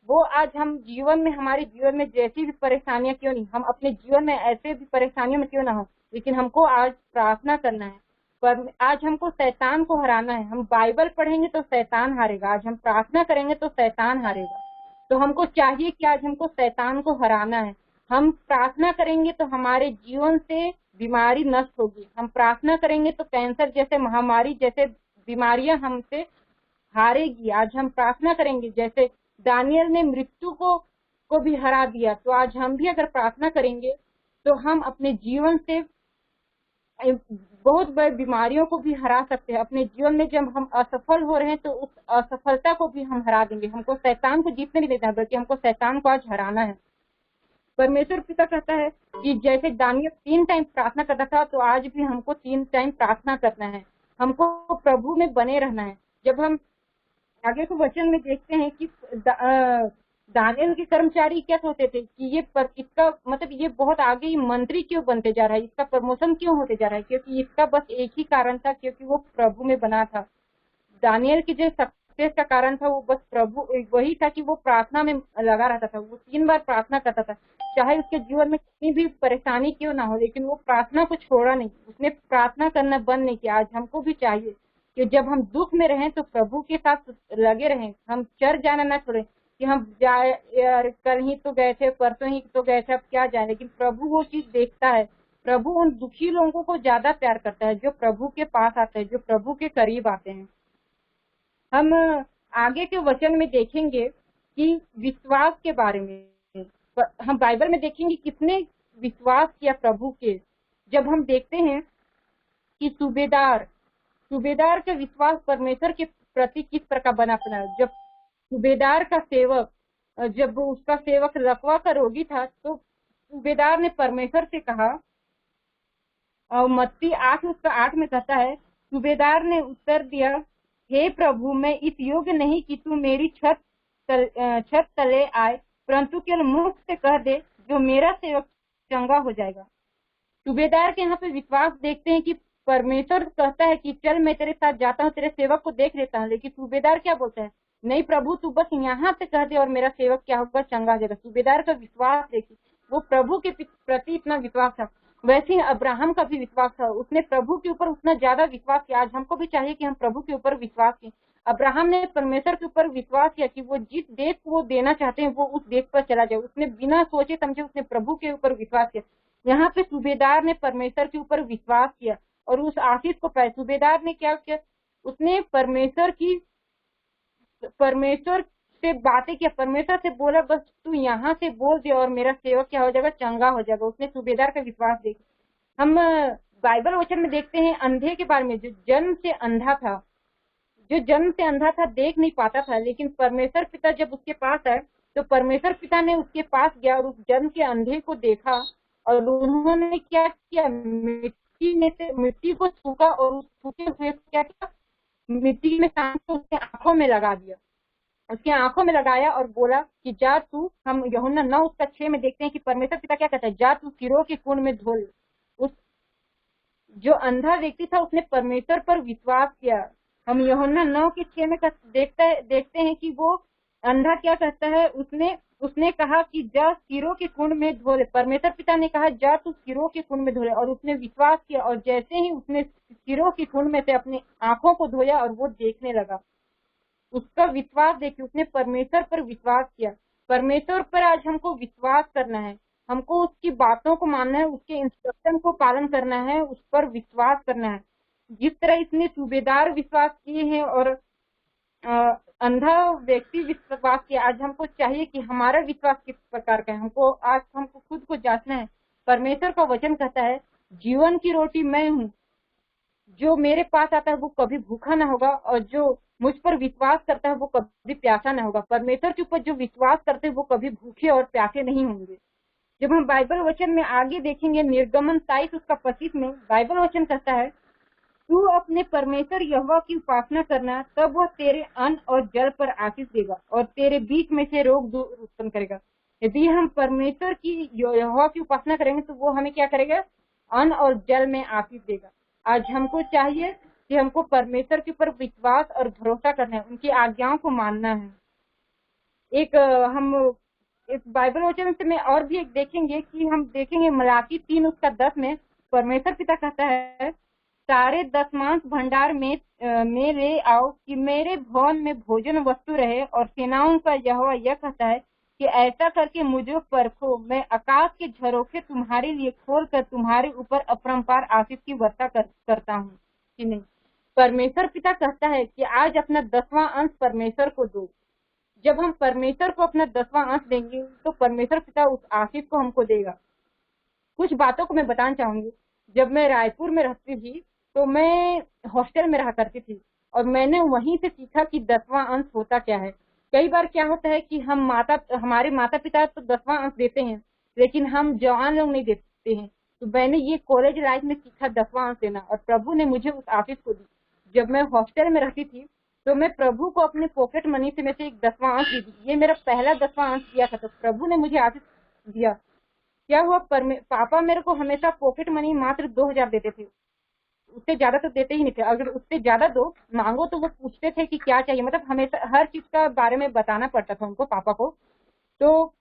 S2: वो आज हम जीवन में, हमारे जीवन में जैसी भी परेशानियां क्यों नहीं, हम अपने जीवन में ऐसे भी परेशानियों में क्यों ना हो, लेकिन हमको आज प्रार्थना करना है। पर आज हमको शैतान को हराना है। हम बाइबल पढ़ेंगे तो शैतान हारेगा, आज हम प्रार्थना करेंगे तो शैतान हारेगा। तो हमको चाहिए कि आज हमको शैतान को हराना है। हम प्रार्थना करेंगे तो हमारे जीवन से बीमारी नष्ट होगी। हम प्रार्थना करेंगे तो कैंसर जैसे महामारी जैसे बीमारियां हमसे हारेगी। आज हम प्रार्थना करेंगे, जैसे दानियल ने मृत्यु को भी हरा दिया, तो आज हम भी अगर प्रार्थना करेंगे तो हम अपने जीवन से बहुत बड़ी बीमारियों को भी हरा सकते हैं। अपने जीवन में जब हम असफल हो रहे हैं तो उस असफलता को भी हम हरा देंगे। हमको शैतान को जीतने नहीं देना है, बल्कि हमको शैतान को आज हराना है। परमेश्वर पिता कहता है कि जैसे दानियल 3 टाइम प्रार्थना करता था, तो आज भी हमको 3 टाइम प्रार्थना करना है। हमको प्रभु में बने रहना है। जब हम आगे के वचन में देखते हैं कि दानियल के कर्मचारी क्या सोचते थे कि इसका मतलब ये बहुत आगे ही मंत्री क्यों बनते जा रहा है, इसका प्रमोशन क्यों होते जा रहा है, क्योंकि इसका बस एक ही कारण था, क्योंकि वो प्रभु में बना था। दानियल की जो सक्सेस का कारण था वो बस प्रभु वही था कि वो प्रार्थना में लगा रहता था। वो 3 बार प्रार्थना करता था, चाहे उसके जीवन में कितनी भी परेशानी क्यों ना हो, लेकिन वो प्रार्थना को छोड़ा नहीं, उसने प्रार्थना करना बंद नहीं किया। आज हमको भी चाहिए कि जब हम दुख में रहें तो प्रभु के साथ लगे रहें, हम चर्च जाना ना छोड़े कि हम जाए यार कल ही तो गए थे, परसों ही तो गए थे, अब क्या जाए। लेकिन प्रभु वो चीज देखता है, प्रभु उन दुखी लोगों को ज्यादा प्यार करता है जो प्रभु के पास आते हैं, जो प्रभु के करीब आते हैं। हम आगे के वचन में देखेंगे कि विश्वास के बारे में, हम बाइबल में देखेंगे किसने विश्वास किया प्रभु के। जब हम देखते हैं कि सूबेदार का विश्वास परमेश्वर के प्रति किस प्रकार बना पड़ा। जब सूबेदार का सेवक, जब उसका सेवक लकवा का रोगी था तो सूबेदार ने परमेश्वर से कहा, और मत्ती 8 में कहता है, सूबेदार ने उत्तर दिया, हे प्रभु, मैं इस योग्य नहीं कि तू मेरी छत तले आए, परंतु केवल मुख से कह दे, जो मेरा सेवक चंगा हो जाएगा। सूबेदार के यहाँ पे विश्वास देखते हैं कि परमेश्वर कहता है कि चल मैं तेरे साथ जाता हूँ, तेरे सेवक को देख लेता हूँ, लेकिन सूबेदार क्या बोलता है, नहीं प्रभु, तू बस यहाँ से कह दे और मेरा सेवक क्या होगा, चंगा हो जाएगा। सूबेदार का विश्वास देखिए, वो प्रभु के प्रति इतना विश्वास था। वैसे ही अब्राहम का भी विश्वास था, उसने प्रभु के ऊपर उतना ज्यादा विश्वास किया। आज हमको भी चाहिए कि हम प्रभु के ऊपर विश्वास करें। अब्राहम ने परमेश्वर के ऊपर विश्वास किया कि वो जिस देश को वो देना चाहते हैं वो उस देश पर चला जाए। उसने बिना सोचे समझे उसने प्रभु के ऊपर विश्वास किया। यहाँ पे सूबेदार ने परमेश्वर के ऊपर विश्वास किया और उस आशीष को पाया। सूबेदार ने क्या किया, उसने परमेश्वर से बातें किया, परमेश्वर से बोला, बस तू यहाँ से बोल दे और मेरा सेवक क्या हो जाएगा, चंगा हो जाएगा। उसने सूबेदार का विश्वास देखा। हम बाइबल वचन में देखते हैं अंधे के बारे में, जो जन्म से अंधा था, देख नहीं पाता था, लेकिन परमेश्वर पिता जब उसके पास आए तो परमेश्वर पिता ने उसके पास गया और उस जन्म के अंधे को देखा और उन्होंने क्या किया, मिट्टी को छूका और उस छूके हुए क्या किया, मिट्टी में सांप को उसके आंखों में लगा दिया, उसकी आंखों में लगाया और बोला कि जा तू, हम यूहन्ना 9:6 में देखते हैं कि परमेश्वर पिता क्या कहता है, जा तू सिरों के कुंड में धो ले। उस जो अंधा व्यक्ति था उसने परमेश्वर पर विश्वास किया। हम यूहन्ना 9:6 में देखते हैं कि वो अंधा क्या कहता है, उसने कहा कि जा सिरों के कुंड में धो ले। परमेश्वर पिता ने कहा जा तू सिरों के कुंड में धो ले, और उसने विश्वास किया और जैसे ही उसने सिरों के कुंड में से अपनी आंखों को धोया और वो देखने लगा। उसका विश्वास देखिए, उसने परमेश्वर पर विश्वास किया। परमेश्वर पर आज हमको विश्वास करना है, हमको उसकी बातों को मानना है, उसके इंस्ट्रक्शन को पालन करना है, उस पर विश्वास करना है। जिस तरह इसने सूबेदार विश्वास किए हैं और अंधा व्यक्ति विश्वास किया, आज हमको चाहिए कि हमारा विश्वास किस प्रकार का है। हमको खुद को जांचना है। परमेश्वर का वचन कहता है, जीवन की रोटी मैं हूँ, जो मेरे पास आता है वो कभी भूखा ना होगा और जो मुझ पर विश्वास करता है वो कभी प्यासा ना होगा। परमेश्वर के ऊपर जो विश्वास करते हैं वो कभी भूखे और प्यासे नहीं होंगे। जब हम बाइबल वचन में आगे देखेंगे, निर्गमन 27:25 में बाइबल वचन कहता है, तू अपने परमेश्वर यहोवा की उपासना करना, तब वह तेरे अन्न और जल पर आशीष देगा और तेरे बीच में से रोग दूर उत्पन्न करेगा। यदि हम परमेश्वर की यहोवा की उपासना करेंगे तो वो हमें क्या करेगा, अन्न और जल में आशीष देगा। आज हमको चाहिए कि हमको परमेश्वर के ऊपर विश्वास और भरोसा करना है, उनकी आज्ञाओं को मानना है। हम इस बाइबल वचन से में और भी एक देखेंगे कि हम देखेंगे मलाकी 3:10 में परमेश्वर पिता कहता है, सारे दशमांश भंडार में ले आओ कि मेरे भवन में भोजन वस्तु रहे। और सेनाओं का यहोवा यह कहता है कि ऐसा करके मुझे परखो, मैं आकाश के झरोखे तुम्हारे लिए खोल कर तुम्हारे ऊपर अपरंपार आशीष की वर्षा करता हूँ कि नहीं। परमेश्वर पिता कहता है कि आज अपना 10वां अंश परमेश्वर को दो। जब हम परमेश्वर को अपना 10वां अंश देंगे तो परमेश्वर पिता उस आशीष को हमको देगा। कुछ बातों को मैं बताना चाहूंगी। जब मैं रायपुर में रहती थी तो मैं हॉस्टल में रहा करती थी और मैंने वहीं से सीखा कि 10वां अंश होता क्या है। कई बार क्या होता है कि हमारे माता पिता तो 10वां अंश देते हैं, लेकिन हम जवान लोग नहीं देते हैं। तो मैंने ये कॉलेज लाइफ में सीखा 10वां अंश देना, और प्रभु ने मुझे उस आशीष को दी। जब मैं हॉस्टल में रहती थी तो मैं प्रभु को अपने पॉकेट मनी से में से एक 10वां अंश दी थी। ये मेरा पहला 10वां अंश दिया था, तो प्रभु ने मुझे आशीष दिया। क्या हुआ, पापा मेरे को हमेशा पॉकेट मनी मात्र 2000 देते थे, उससे ज्यादा तो देते ही नहीं थे। अगर उससे ज्यादा दो मांगो तो वो पूछते थे कि क्या चाहिए, मतलब हमेशा हर चीज का बारे में बताना पड़ता था उनको, पापा को। तो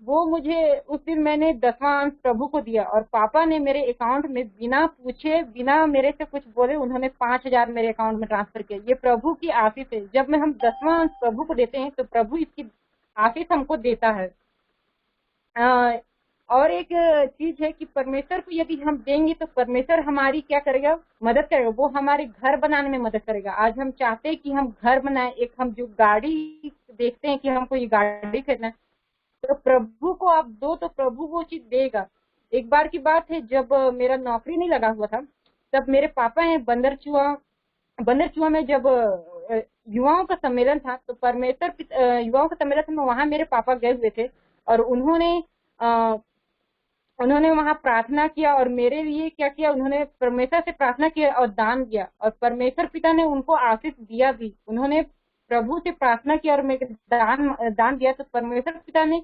S2: वो मुझे उस दिन मैंने 10वां अंश प्रभु को दिया, और पापा ने मेरे अकाउंट में बिना पूछे, बिना मेरे से कुछ बोले, उन्होंने 5000 मेरे अकाउंट में ट्रांसफर किया। ये प्रभु की आशीष है। जब में हम 10वां अंश प्रभु को देते हैं तो प्रभु इसकी आशीष हमको देता है। और एक चीज है कि परमेश्वर को यदि हम देंगे तो परमेश्वर हमारी क्या करेगा, मदद करेगा। वो हमारे घर बनाने में मदद करेगा। आज हम चाहते हैं कि हम घर बनाए, एक हम जो गाड़ी देखते हैं कि हमको ये गाड़ी खरीदना है, तो प्रभु को आप दो तो प्रभु वो चीज देगा। एक बार की बात है, जब मेरा नौकरी नहीं लगा हुआ था, तब मेरे पापा है बंदरचुआ में जब युवाओं का सम्मेलन था, तो परमेश्वर युवाओं का सम्मेलन था, वहां मेरे पापा गए हुए थे, और उन्होंने वहां प्रार्थना किया, और मेरे लिए क्या किया, उन्होंने परमेश्वर से प्रार्थना किया और दान दिया, और परमेश्वर पिता ने उनको आशीष दिया भी। उन्होंने प्रभु से प्रार्थना किया और मेरे दान दिया, तो परमेश्वर पिता ने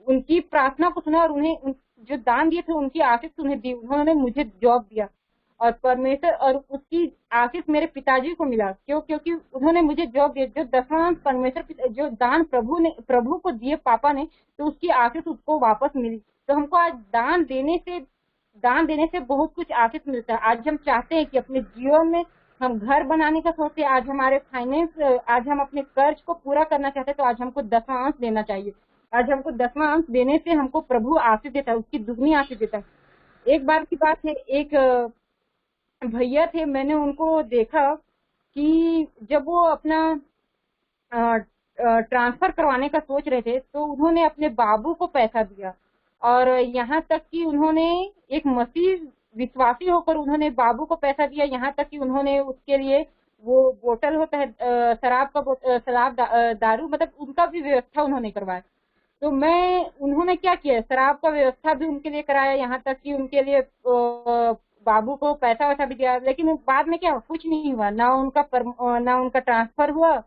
S2: उनकी प्रार्थना को सुना और उन्हें जो दान दिए थे उनकी आशीष उन्हें दी। उन्होंने मुझे जॉब दिया, और परमेश्वर और उसकी आशीष मेरे पिताजी को मिला। क्योंकि उन्होंने मुझे जॉब दिया। जो 10वां परमेश्वर जो दान प्रभु को दिए पापा ने, तो उसकी आशीष उसको वापस मिली। तो हमको आज दान देने से बहुत कुछ आशीष मिलता है। आज हम चाहते हैं कि अपने जीवन में हम घर बनाने का सोचते हैं, आज हमारे आज हम अपने कर्ज को पूरा करना चाहते हैं, तो आज हमको 10वां अंश देना चाहिए। आज हमको 10वां अंश देने से हमको प्रभु आशीष देता है, उसकी दुगनी आशीष देता है। एक बार की बात है, एक भैया थे, मैंने उनको देखा कि जब वो अपना ट्रांसफर करवाने का सोच रहे थे, तो उन्होंने अपने बाबू को पैसा दिया, और यहाँ तक कि उन्होंने एक मसीह विश्वासी होकर उन्होंने बाबू को पैसा दिया। यहाँ तक कि उन्होंने उसके लिए वो बोतल होता है दारू, मतलब उनका भी व्यवस्था उन्होंने करवाया। तो उन्होंने क्या किया, शराब का व्यवस्था भी उनके लिए कराया, यहाँ तक कि उनके लिए बाबू को पैसा वैसा भी दिया। लेकिन बाद में क्या, कुछ नहीं हुआ, ना उनका ट्रांसफर हुआ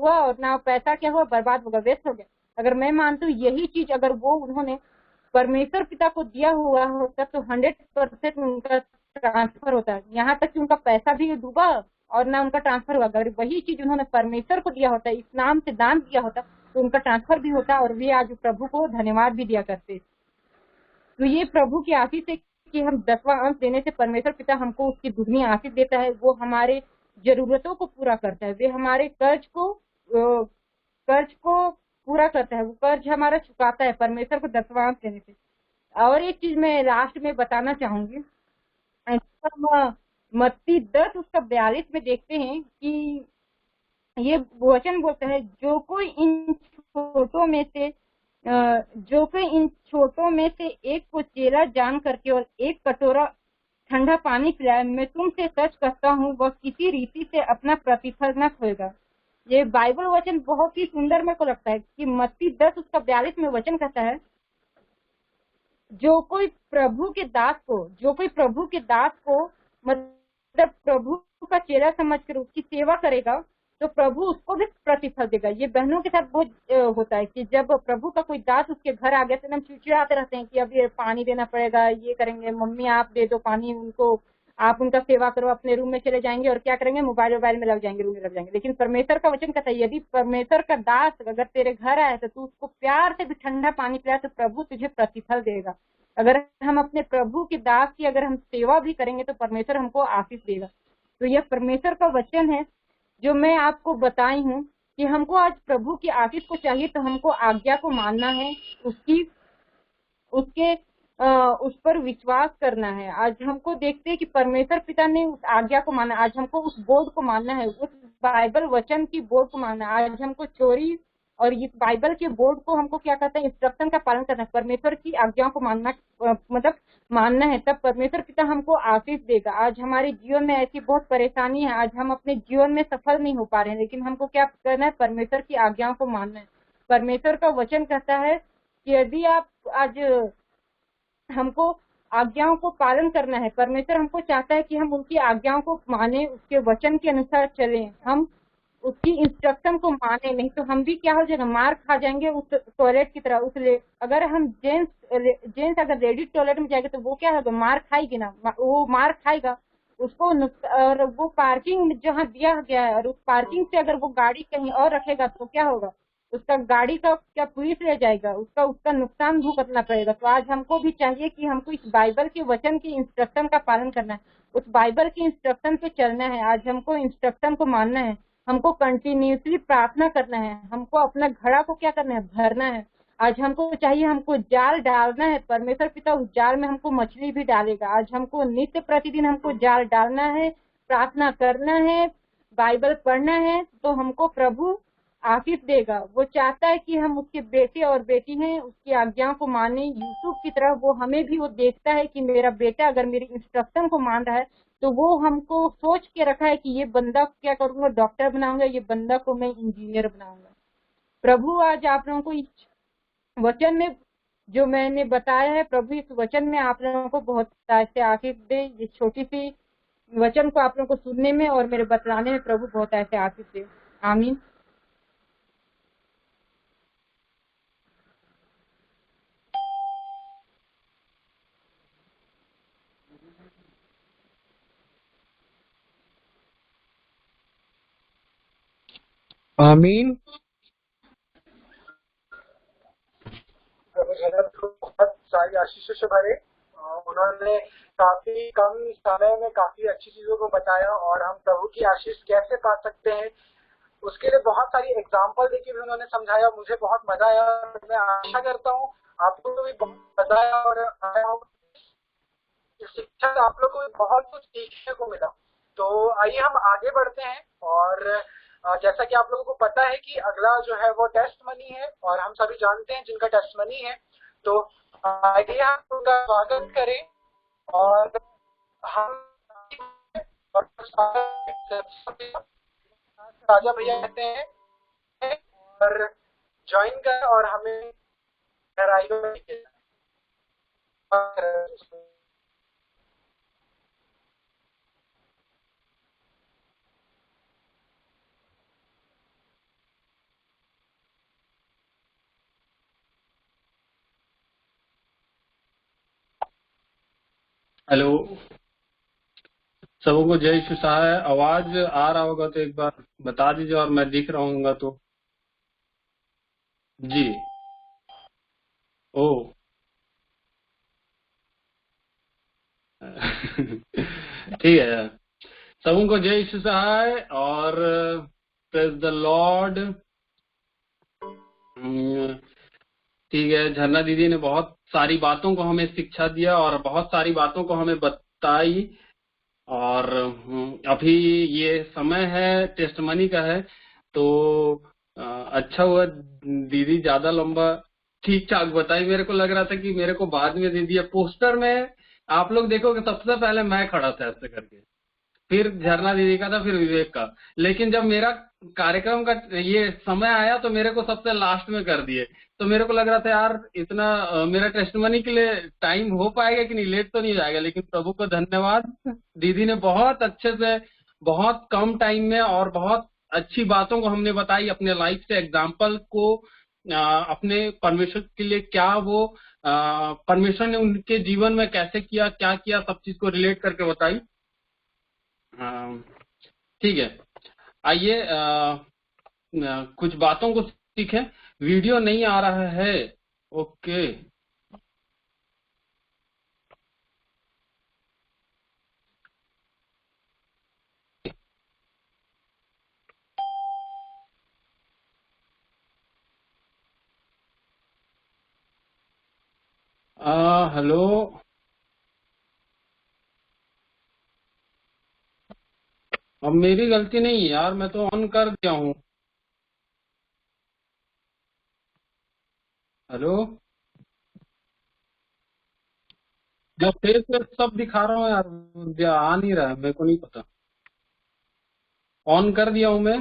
S2: और ना पैसा क्या हुआ, बर्बाद हो गया, वेस्ट हो गया। अगर मैं मानती हूँ यही चीज अगर वो उन्होंने परमेश्वर पिता को दिया हुआ होता तो 100% उनका ट्रांसफर होता। यहाँ तक कि उनका पैसा भी डूबा और ना उनका ट्रांसफर हुआ। अगर वही चीज उन्होंने परमेश्वर को दिया होता, इस नाम से दान दिया होता, तो उनका ट्रांसफर भी होता और वे आज प्रभु को धन्यवाद भी दिया करते। तो ये प्रभु की आशीष है कि हम 10वां अंश देने से परमेश्वर पिता हमको उसकी दुगनी आशीष देता है। वो हमारे जरूरतों को पूरा करता है, वे हमारे कर्ज को पूरा करता है, वो कर्ज हमारा चुकाता है परमेश्वर को 10वां अंश देने से। और एक चीज मैं लास्ट में बताना चाहूंगी, हम मत्ती 10 उसका 42 में देखते हैं कि ये वचन बोलता है, जो कोई इन छोटों में से एक को चेला जान करके और एक कटोरा ठंडा पानी पिलाए, मैं तुमसे सच कहता हूँ वह किसी रीति से अपना प्रतिफल न खोएगा। ये बाइबल वचन बहुत ही सुंदर मेरे को लगता है कि मत्ती 10 उसका 42 में वचन कहता है, जो कोई प्रभु के दास को मतलब प्रभु का चेला समझकर उसकी सेवा करेगा, तो प्रभु उसको भी प्रतिफल देगा। ये बहनों के साथ बहुत होता है कि जब प्रभु का कोई दास उसके घर आ गया तो हम चिड़चिड़ाते रहते हैं कि अब ये पानी देना पड़ेगा, ये करेंगे, मम्मी आप दे दो पानी उनको, आप उनका सेवा करो, अपने रूम में चले जाएंगे और क्या करेंगे, मोबाइल में लग जाएंगे, रूम में लग जाएंगे। लेकिन परमेश्वर का वचन कहता है, यदि परमेश्वर का दास अगर तेरे घर आए तो तू उसको प्यार से भी ठंडा पानी पिलाए तो प्रभु तुझे प्रतिफल देगा। अगर हम अपने प्रभु के दास की अगर हम सेवा भी करेंगे तो परमेश्वर हमको आशीष देगा। तो यह परमेश्वर का वचन है जो मैं आपको बताई हूँ कि हमको आज प्रभु की आशीष को चाहिए, तो हमको आज्ञा को मानना है, उस पर विश्वास करना है। आज हमको देखते हैं कि परमेश्वर पिता ने उस आज्ञा को माना, आज हमको उस बोर्ड को मानना है, उस बाइबल वचन की बोर्ड को मानना है। आज हमको चोरी और इस बाइबल के बोर्ड को हमको क्या कहते हैं, इंस्ट्रक्शन का पालन करना है, परमेश्वर की आज्ञाओं को मानना है, तब परमेश्वर पिता हमको आशीष देगा। आज हमारे जीवन में ऐसी बहुत परेशानी है, आज हम अपने जीवन में सफल नहीं हो पा रहे हैं, लेकिन हमको क्या करना है, परमेश्वर की आज्ञाओं को मानना है। परमेश्वर का वचन कहता है कि यदि आप आज हमको आज्ञाओं को पालन करना है, परमेश्वर हमको चाहता है कि हम उनकी आज्ञाओं को माने, उसके वचन के अनुसार चलें। हम उसकी इंस्ट्रक्शन को माने, नहीं तो हम भी क्या हो जाएगा, मार खा जाएंगे उस टॉयलेट की तरह। अगर हम जेंट्स अगर लेडीज टॉयलेट में जाएंगे तो वो क्या होगा, मार खाएगी ना, वो मार खाएगा उसको और वो पार्किंग जहाँ दिया गया है, और उस पार्किंग से अगर वो गाड़ी कहीं और रखेगा तो क्या होगा, उसका गाड़ी का क्या पुलिस ले जाएगा, उसका उसका नुकसान भुगतना पड़ेगा। तो आज हमको भी चाहिए कि हमको इस बाइबल के वचन की इंस्ट्रक्शन का पालन करना है, उस बाइबल की इंस्ट्रक्शन पे चलना है। आज हमको इंस्ट्रक्शन को मानना है, हमको कंटिन्यूसली प्रार्थना करना है, हमको अपना घड़ा को क्या करना है, भरना है। आज हमको चाहिए, हमको जाल डालना है, परमेश्वर पिता उस जाल में हमको मछली भी डालेगा। आज हमको नित्य प्रतिदिन हमको जाल डालना है, प्रार्थना करना है, बाइबल पढ़ना है, तो हमको प्रभु आशीष देगा। वो चाहता है कि हम उसके बेटे और बेटी हैं, उसकी आज्ञाओं को माने यूसुफ की तरह। वो हमें भी वो देखता है कि मेरा बेटा अगर मेरी इंस्ट्रक्शन को मान रहा है, तो वो हमको सोच के रखा है कि ये बंदा क्या करूंगा, डॉक्टर बनाऊंगा, ये बंदा को मैं इंजीनियर बनाऊंगा। प्रभु आज आप लोगों को इस वचन में जो मैंने बताया है, प्रभु इस वचन में आप लोगों को बहुत ऐसे आशीष दे। ये छोटी सी वचन को आप लोगों को सुनने में और मेरे बतलाने में प्रभु बहुत ऐसे आशीष दे। आमीन।
S3: आमीन।
S1: प्रभु जनक को बहुत सारी आशीषों से भरे। उन्होंने काफी कम समय में काफी अच्छी चीजों को बताया, और हम प्रभु की आशीष कैसे पा सकते हैं उसके लिए बहुत सारी एग्जाम्पल देके भी उन्होंने समझाया। मुझे बहुत मजा आया। मैं आशा करता हूँ आपको भी बहुत मजा आया, और इस शिक्षा से आप लोग को भी बहुत कुछ सीखने को मिला। तो आइए हम आगे बढ़ते हैं। और जैसा कि आप लोगों को पता है कि अगला जो है वो टेस्ट मनी है, और हम सभी जानते हैं जिनका टेस्ट मनी है। तो आइए हम उनका स्वागत करें। और हम और राजा भैया कहते हैं और ज्वाइन कर और हमें गहराइयों में लेके जाएं।
S3: हेलो, सबको जय श्री सहाय। आवाज आ रहा होगा तो एक बार बता दीजिए, और मैं दिख रहूंगा तो। जी। ओ। ठीक है। सबको जय श्री सहाय और प्रेज द लॉर्ड। ठीक है, झरना दीदी ने बहुत सारी बातों को हमें शिक्षा दिया और बहुत सारी बातों को हमें बताई। और अभी ये समय है टेस्टमनी का है, तो अच्छा हुआ दीदी ज्यादा लंबा ठीक ठाक बताई। मेरे को लग रहा था कि मेरे को बाद में दे दिया। पोस्टर में आप लोग देखोगे सबसे पहले मैं खड़ा था ऐसे करके, फिर झरना दीदी का था, फिर विवेक का। लेकिन जब मेरा कार्यक्रम का ये समय आया तो मेरे को सबसे लास्ट में कर दिए। तो मेरे को लग रहा था यार इतना मेरा टेस्टमनी के लिए टाइम हो पाएगा कि नहीं, लेट तो नहीं जाएगा। लेकिन प्रभु को धन्यवाद, दीदी ने बहुत अच्छे से बहुत कम टाइम में और बहुत अच्छी बातों को हमने बताई, अपने लाइफ से एग्जाम्पल को अपने परमेश्वर के लिए क्या वो परमेश्वर ने उनके जीवन में कैसे किया, क्या किया, सब चीज को रिलेट करके बताई। ठीक है, आइए कुछ बातों को सीखें। वीडियो नहीं आ रहा है। ओके। हेलो। अब मेरी गलती नहीं है यार, मैं तो ऑन कर दिया हूँ। हेलो। जब फेस पे सब दिखा रहा हूँ यार, आ नहीं रहा है, मेरे को नहीं पता। ऑन कर दिया हूँ मैं।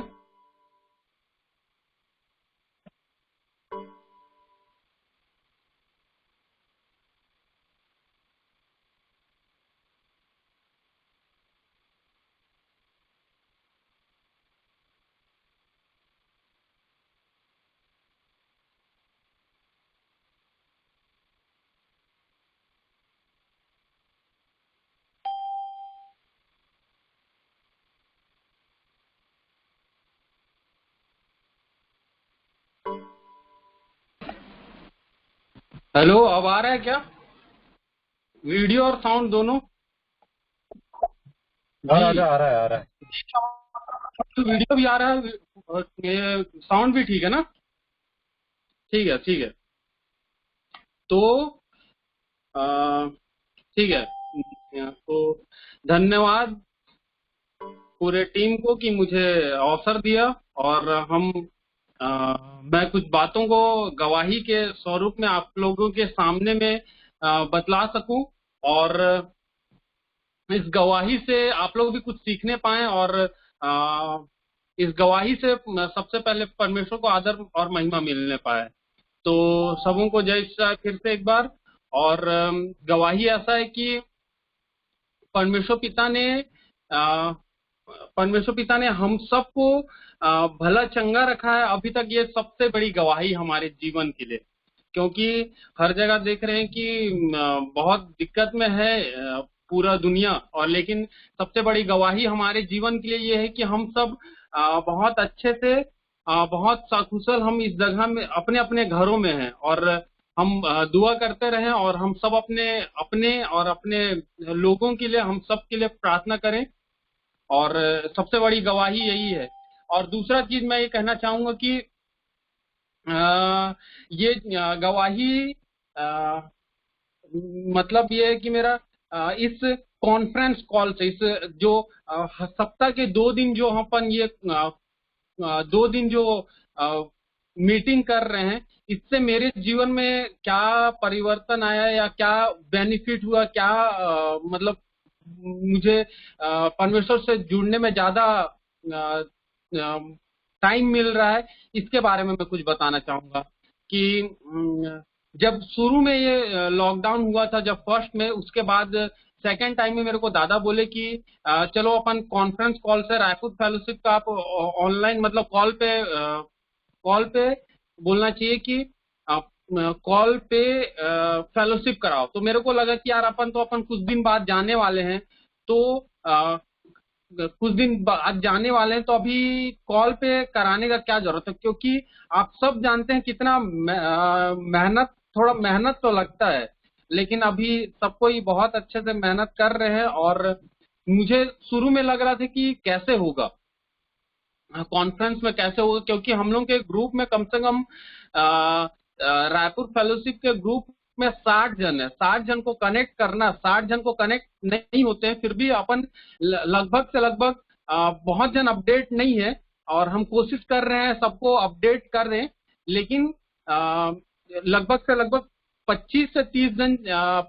S3: हेलो, अब आ रहा है क्या वीडियो और साउंड दोनों?
S4: हाँ
S3: जी,
S4: राजा, आ रहा है आ रहा है।
S3: तो वीडियो भी आ रहा है और ये साउंड भी ठीक है ना? ठीक है, ठीक है। तो अ, ठीक है। तो धन्यवाद पूरे टीम को कि मुझे अवसर दिया, और अ, मैं कुछ बातों को गवाही के स्वरूप में आप लोगों के सामने में बतला सकूं, और इस गवाही से आप लोग भी कुछ सीखने पाए, और इस गवाही से सबसे पहले परमेश्वर को आदर और महिमा मिलने पाए। तो सबों को जय ईसाई फिर से एक बार। और गवाही ऐसा है कि परमेश्वर पिता ने अ, परमेश्वर पिता ने हम सबको भला चंगा रखा है अभी तक। ये सबसे बड़ी गवाही हमारे जीवन के लिए, क्योंकि हर जगह देख रहे हैं कि बहुत दिक्कत में है पूरा दुनिया, और लेकिन सबसे बड़ी गवाही हमारे जीवन के लिए ये है कि हम सब बहुत अच्छे से बहुत सकुशल हम इस जगह में अपने अपने घरों में हैं, और हम दुआ करते रहें, और हम सब अपने अपने और अपने लोगों के लिए, हम सब के लिए प्रार्थना करें। और सबसे बड़ी गवाही यही है। और दूसरा चीज मैं ये कहना चाहूंगा कि ये गवाही मतलब ये है कि मेरा इस कॉन्फ्रेंस कॉल से, इस जो सप्ताह के 2 दिन जो अपन ये 2 दिन जो मीटिंग कर रहे हैं, इससे मेरे जीवन में क्या परिवर्तन आया या क्या बेनिफिट हुआ, क्या मतलब मुझे परमेश्वर से जुड़ने में ज्यादा टाइम मिल रहा है, इसके बारे में मैं कुछ बताना चाहूंगा। कि जब शुरू में ये लॉकडाउन हुआ था, जब फर्स्ट में, उसके बाद सेकेंड टाइम में मेरे को दादा बोले कि चलो अपन कॉन्फ्रेंस कॉल से रायपुर फेलोशिप का आप ऑनलाइन मतलब कॉल पे बोलना चाहिए कि आप कॉल पे फेलोशिप कराओ। तो मेरे को लगा कि यार अपन कुछ दिन बाद जाने वाले हैं, तो कुछ दिन बाद जाने वाले हैं, तो अभी कॉल पे कराने का क्या जरूरत है, क्योंकि आप सब जानते हैं कितना मेहनत, थोड़ा मेहनत तो लगता है, लेकिन अभी सबको ही बहुत अच्छे से मेहनत कर रहे हैं। और मुझे शुरू में लग रहा था कि कैसे होगा कॉन्फ्रेंस में, कैसे होगा, क्योंकि हम लोग के ग्रुप में कम से कम रायपुर फेलोशिप के ग्रुप में 60 जन है। 60 जन को कनेक्ट करना, 60 जन को कनेक्ट नहीं होते हैं, फिर भी अपन लगभग से लगभग बहुत जन अपडेट नहीं है, और हम कोशिश कर रहे हैं सबको अपडेट कर रहे हैं, लेकिन लगभग से लगभग 25 से 30 जन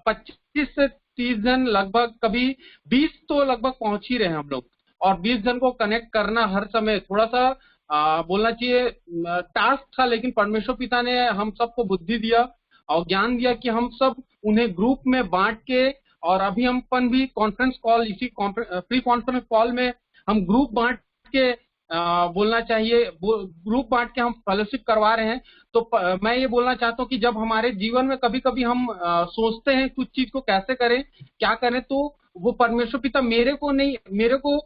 S3: 25 से 30 जन लगभग, कभी 20 तो लगभग पहुंच ही रहे हैं हम लोग। और 20 जन को कनेक्ट करना हर समय थोड़ा सा बोलना चाहिए टास्क था, लेकिन परमेश्वर पिता ने हम सबको बुद्धि दिया और ज्ञान दिया कि हम सब उन्हें ग्रुप में बांट के, और अभी हम अपन भी कॉन्फ्रेंस कॉल, इसी फ्री कॉन्फ्रेंस कॉल में हम ग्रुप बांट के बोलना चाहिए, ग्रुप बांट के हम फेलोशिप करवा रहे हैं। तो मैं ये बोलना चाहता हूँ कि जब हमारे जीवन में कभी कभी हम सोचते हैं कुछ चीज को कैसे करें, क्या करें, तो वो परमेश्वर पिता मेरे को नहीं, मेरे को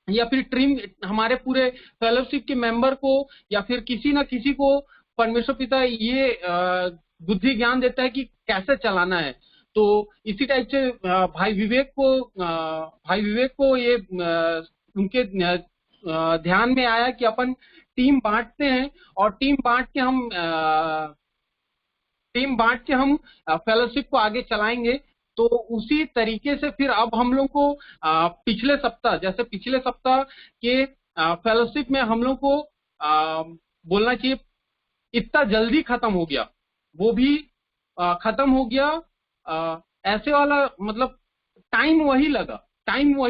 S3: या फिर टीम, हमारे पूरे फेलोशिप के मेंबर को, या फिर किसी ना किसी को परमेश्वर पिता ये बुद्धि ज्ञान देता है कि कैसे चलाना है। तो इसी टाइप से भाई विवेक को ये उनके ध्यान में आया कि अपन टीम बांटते हैं, और टीम बांट के हम फेलोशिप को आगे चलाएंगे। तो उसी तरीके से फिर अब हम लोग को पिछले सप्ताह के फेलोशिप में हम लोग को बोलना चाहिए इतना जल्दी खत्म हो गया, वो भी खत्म हो गया ऐसे वाला, मतलब टाइम वही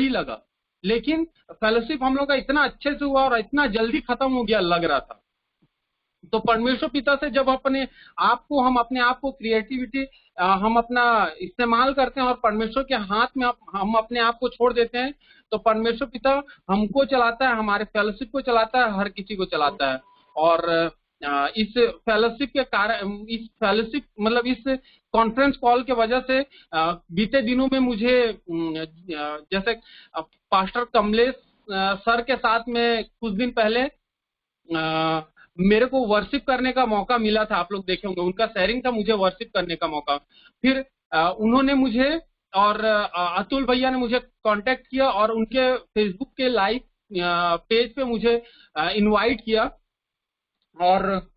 S3: लगा, लेकिन फेलोशिप हम लोग का इतना अच्छे से हुआ और इतना जल्दी खत्म हो गया लग रहा था। तो परमेश्वर पिता से जब हम अपने आप को क्रिएटिविटी हम अपना इस्तेमाल करते हैं और परमेश्वर के हाथ में हम अपने आप को छोड़ देते हैं, तो परमेश्वर पिता हमको चलाता है, हमारे फेलोशिप को चलाता है, हर किसी को चलाता है। और इस फेलोशिप के कारण, इस फेलोशिप मतलब इस कॉन्फ्रेंस कॉल के वजह से बीते दिनों में मुझे जैसे पास्टर कमलेश सर के साथ में कुछ दिन पहले मेरे को वर्शिप करने का मौका मिला था। आप लोग देखे होंगे, उनका शेयरिंग था, मुझे वर्शिप करने का मौका। फिर उन्होंने मुझे और अतुल भैया ने मुझे कांटेक्ट किया और उनके फेसबुक के लाइव पेज पे मुझे इनवाइट किया, और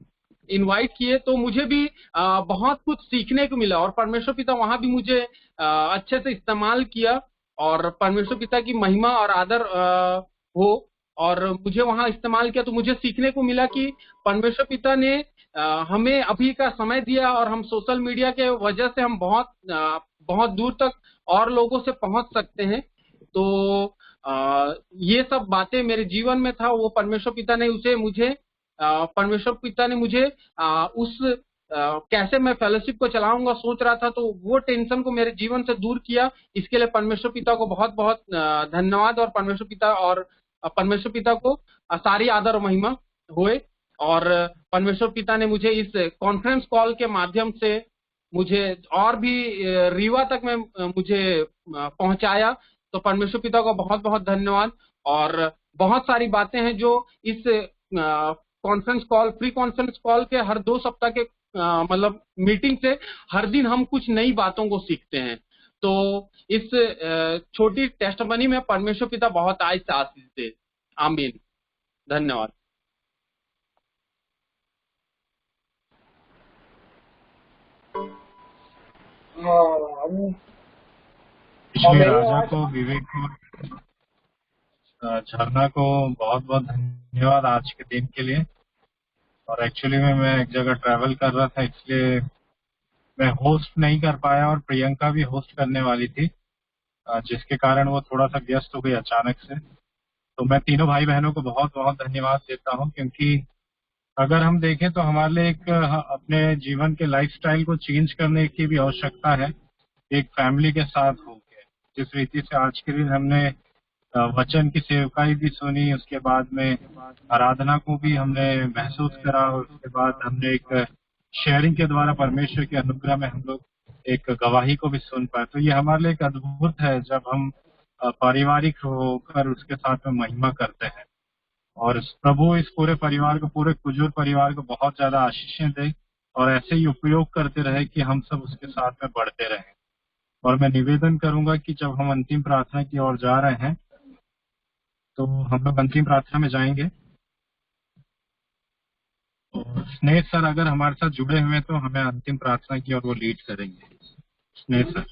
S3: इनवाइट किए तो मुझे भी बहुत कुछ सीखने को मिला। और परमेश्वर पिता वहां भी मुझे अच्छे से इस्तेमाल किया, और परमेश्वर पिता की महिमा और आदर हो, और मुझे वहां इस्तेमाल किया। तो मुझे सीखने को मिला कि परमेश्वर पिता ने हमें अभी का समय दिया, और हम सोशल मीडिया के वजह से हम बहुत दूर तक और लोगों से पहुंच सकते हैं। तो ये सब बातें मेरे जीवन में था, वो परमेश्वर पिता ने परमेश्वर पिता ने मुझे उस कैसे मैं फेलोशिप को चलाऊंगा सोच रहा था, तो वो टेंशन को मेरे जीवन से दूर किया। इसके लिए परमेश्वर पिता को बहुत बहुत धन्यवाद, और परमेश्वर पिता को सारी आदर और महिमा होए। और परमेश्वर पिता ने मुझे इस कॉन्फ्रेंस कॉल के माध्यम से मुझे और भी रीवा तक में मुझे पहुंचाया। तो परमेश्वर पिता को बहुत बहुत धन्यवाद। और बहुत सारी बातें हैं जो इस प्री कॉन्फ्रेंस कॉल के हर 2 सप्ताह के मतलब मीटिंग से हर दिन हम कुछ नई बातों को सीखते हैं। तो इस छोटी टेस्टमनी में परमेश्वर पिता बहुत आशीष दे। आमीन। धन्यवाद।
S4: इसमें राजा को, विवेक को, झरना को बहुत बहुत धन्यवाद आज के दिन के लिए। और एक्चुअली में मैं एक जगह ट्रैवल कर रहा था, इसलिए मैं होस्ट नहीं कर पाया, और प्रियंका भी होस्ट करने वाली थी, जिसके कारण वो थोड़ा सा व्यस्त हो गई अचानक से। तो मैं तीनों भाई बहनों को बहुत बहुत धन्यवाद देता हूँ, क्योंकि अगर हम देखें तो हमारे लिए एक अपने जीवन के लाइफस्टाइल को चेंज करने की भी आवश्यकता है, एक फैमिली के साथ होकर। जिस रीति से आज के दिन हमने वचन की सेवकाई भी सुनी, उसके बाद में आराधना को भी हमने महसूस करा, और उसके बाद हमने एक शेयरिंग के द्वारा परमेश्वर के अनुग्रह में हम लोग एक गवाही को भी सुन पाए। तो ये हमारे लिए एक अद्भुत है जब हम पारिवारिक होकर उसके साथ में महिमा करते हैं। और प्रभु इस पूरे परिवार को, पूरे कुजूर परिवार को बहुत ज्यादा आशीषें दे, और ऐसे ही उपयोग करते रहे कि हम सब उसके साथ में बढ़ते रहें। और मैं निवेदन करूंगा कि जब हम अंतिम प्रार्थना की ओर जा रहे हैं, तो हम लोग अंतिम प्रार्थना में जाएंगे। और स्नेह सर अगर हमारे साथ जुड़े हुए तो हमें अंतिम प्रार्थना की ओर वो लीड करेंगे। स्नेह सर।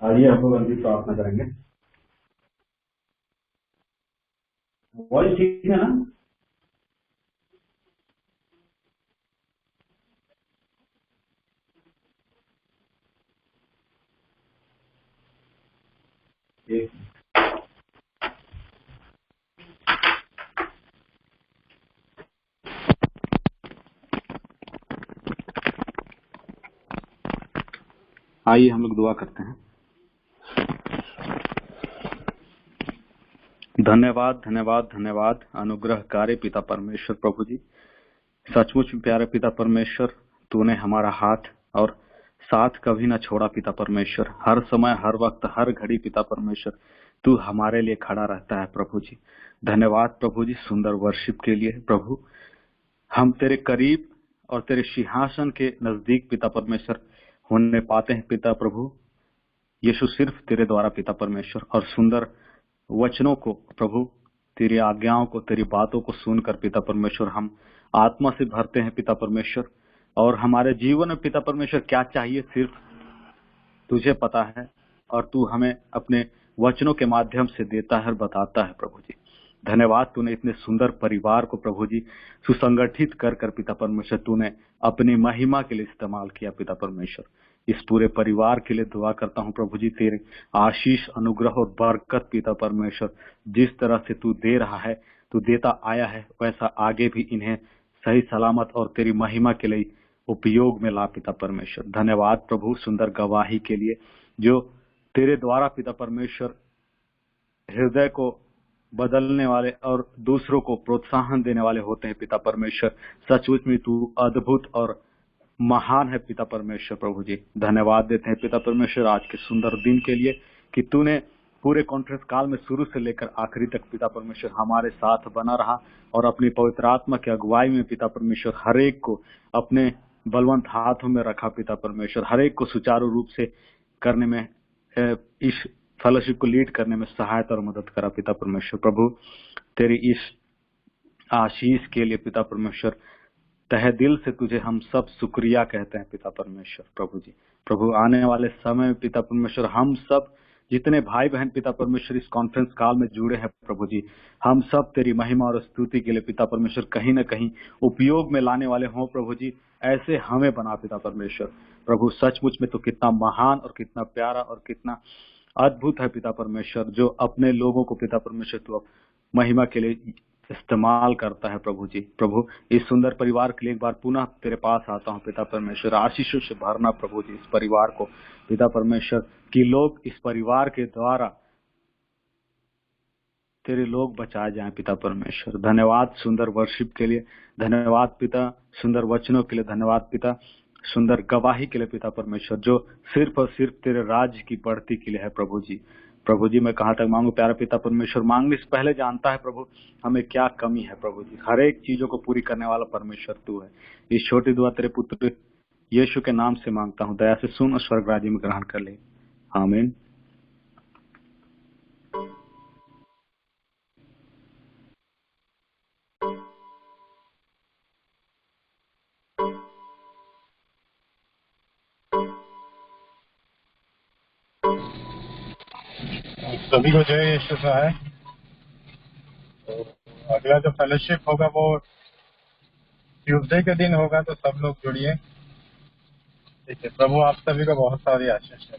S5: आइए हम लोग अंतिम प्रार्थना करेंगे। वॉइस ठीक है ना? एक आइए हम लोग दुआ करते हैं। धन्यवाद धन्यवाद धन्यवाद अनुग्रहकारी पिता परमेश्वर प्रभु जी, सचमुच प्यारे पिता परमेश्वर, तूने हमारा हाथ और साथ कभी न छोड़ा पिता परमेश्वर। हर समय, हर वक्त, हर घड़ी पिता परमेश्वर तू हमारे लिए खड़ा रहता है प्रभु जी। धन्यवाद प्रभु जी सुंदर वर्शिप के लिए। प्रभु हम तेरे करीब और तेरे सिंहासन के नजदीक पिता परमेश्वर होने पाते हैं पिता प्रभु यीशु, सिर्फ तेरे द्वारा पिता परमेश्वर। और सुंदर वचनों को प्रभु, तेरी आज्ञाओं को, तेरी बातों को सुनकर पिता परमेश्वर हम आत्मा से भरते हैं पिता परमेश्वर। और हमारे जीवन में पिता परमेश्वर क्या चाहिए सिर्फ तुझे पता है, और तू हमें अपने वचनों के माध्यम से देता है और बताता है प्रभु जी। धन्यवाद, तूने इतने सुंदर परिवार को प्रभु जी सुसंगठित कर कर पिता परमेश्वर तूने अपनी महिमा के लिए इस्तेमाल किया पिता परमेश्वर। इस पूरे परिवार के लिए दुआ करता हूं प्रभु जी, तेरे आशीष, अनुग्रह और बरकत पिता परमेश्वर जिस तरह से तू दे रहा है, तू देता आया है, वैसा आगे भी इन्हें सही सलामत और तेरी महिमा के लिए उपयोग में ला पिता परमेश्वर। धन्यवाद प्रभु सुंदर गवाही के लिए जो तेरे द्वारा पिता परमेश्वर हृदय को बदलने वाले और दूसरों को प्रोत्साहन देने वाले होते हैं पिता परमेश्वर। सचमुच में तू अद्भुत और महान है पिता परमेश्वर। प्रभु जी धन्यवाद देते हैं पिता परमेश्वर आज के सुंदर दिन के लिए कि तूने पूरे कॉन्फ्रेंस काल में शुरू से लेकर आखिरी तक पिता परमेश्वर हमारे साथ बना रहा और अपनी पवित्र आत्मा की अगुवाई में पिता परमेश्वर हरेक को अपने बलवंत हाथों में रखा। पिता परमेश्वर हरेक को सुचारू रूप से करने में, इस फेलोशिप को लीड करने में सहायता और मदद करा। पिता परमेश्वर प्रभु तेरी इस आशीष के लिए पिता परमेश्वर तहे दिल से तुझे हम सब शुक्रिया कहते हैं। पिता परमेश्वर प्रभु जी, प्रभु आने वाले समय में पिता परमेश्वर हम सब जितने भाई बहन पिता परमेश्वर इस कॉन्फ्रेंस काल में जुड़े हैं प्रभु जी, हम सब तेरी महिमा और स्तुति के लिए पिता परमेश्वर कहीं न कहीं उपयोग में लाने वाले हों प्रभु जी। ऐसे हमें बना पिता परमेश्वर प्रभु। सचमुच में तो कितना महान और कितना प्यारा और कितना अद्भुत है पिता परमेश्वर, जो अपने लोगों को पिता परमेश्वर तू महिमा के लिए इस्तेमाल करता है प्रभु जी। प्रभु इस सुंदर परिवार के लिए एक बार पुनः तेरे पास आता हूँ पिता परमेश्वर। आशीषों से भरना प्रभु जी इस परिवार को पिता परमेश्वर, कि लोग इस परिवार के द्वारा तेरे लोग बचाए जाएं पिता परमेश्वर। धन्यवाद सुंदर वर्शिप के लिए, धन्यवाद पिता सुंदर वचनों के लिए, धन्यवाद पिता सुंदर गवाही के लिए पिता परमेश्वर, जो सिर्फ और सिर्फ तेरे राज्य की बढ़ती के लिए है प्रभु जी। प्रभु जी मैं कहाँ तक मांगू प्यारा पिता परमेश्वर, मांगने से पहले जानता है प्रभु हमें क्या कमी है प्रभु जी। हर एक चीजों को पूरी करने वाला परमेश्वर तू है। इस छोटी दुआ तेरे पुत्र यीशु के नाम से मांगता हूँ, दया से सुन और स्वर्ग राज्य में ग्रहण कर ले। आमीन।
S4: सभी को जय यीशु है। तो अगला जो फेलोशिप होगा वो ट्यूसडे के दिन होगा, तो सब लोग जुड़िए। ठीक है, प्रभु आप सभी को बहुत सारी आशीष दे।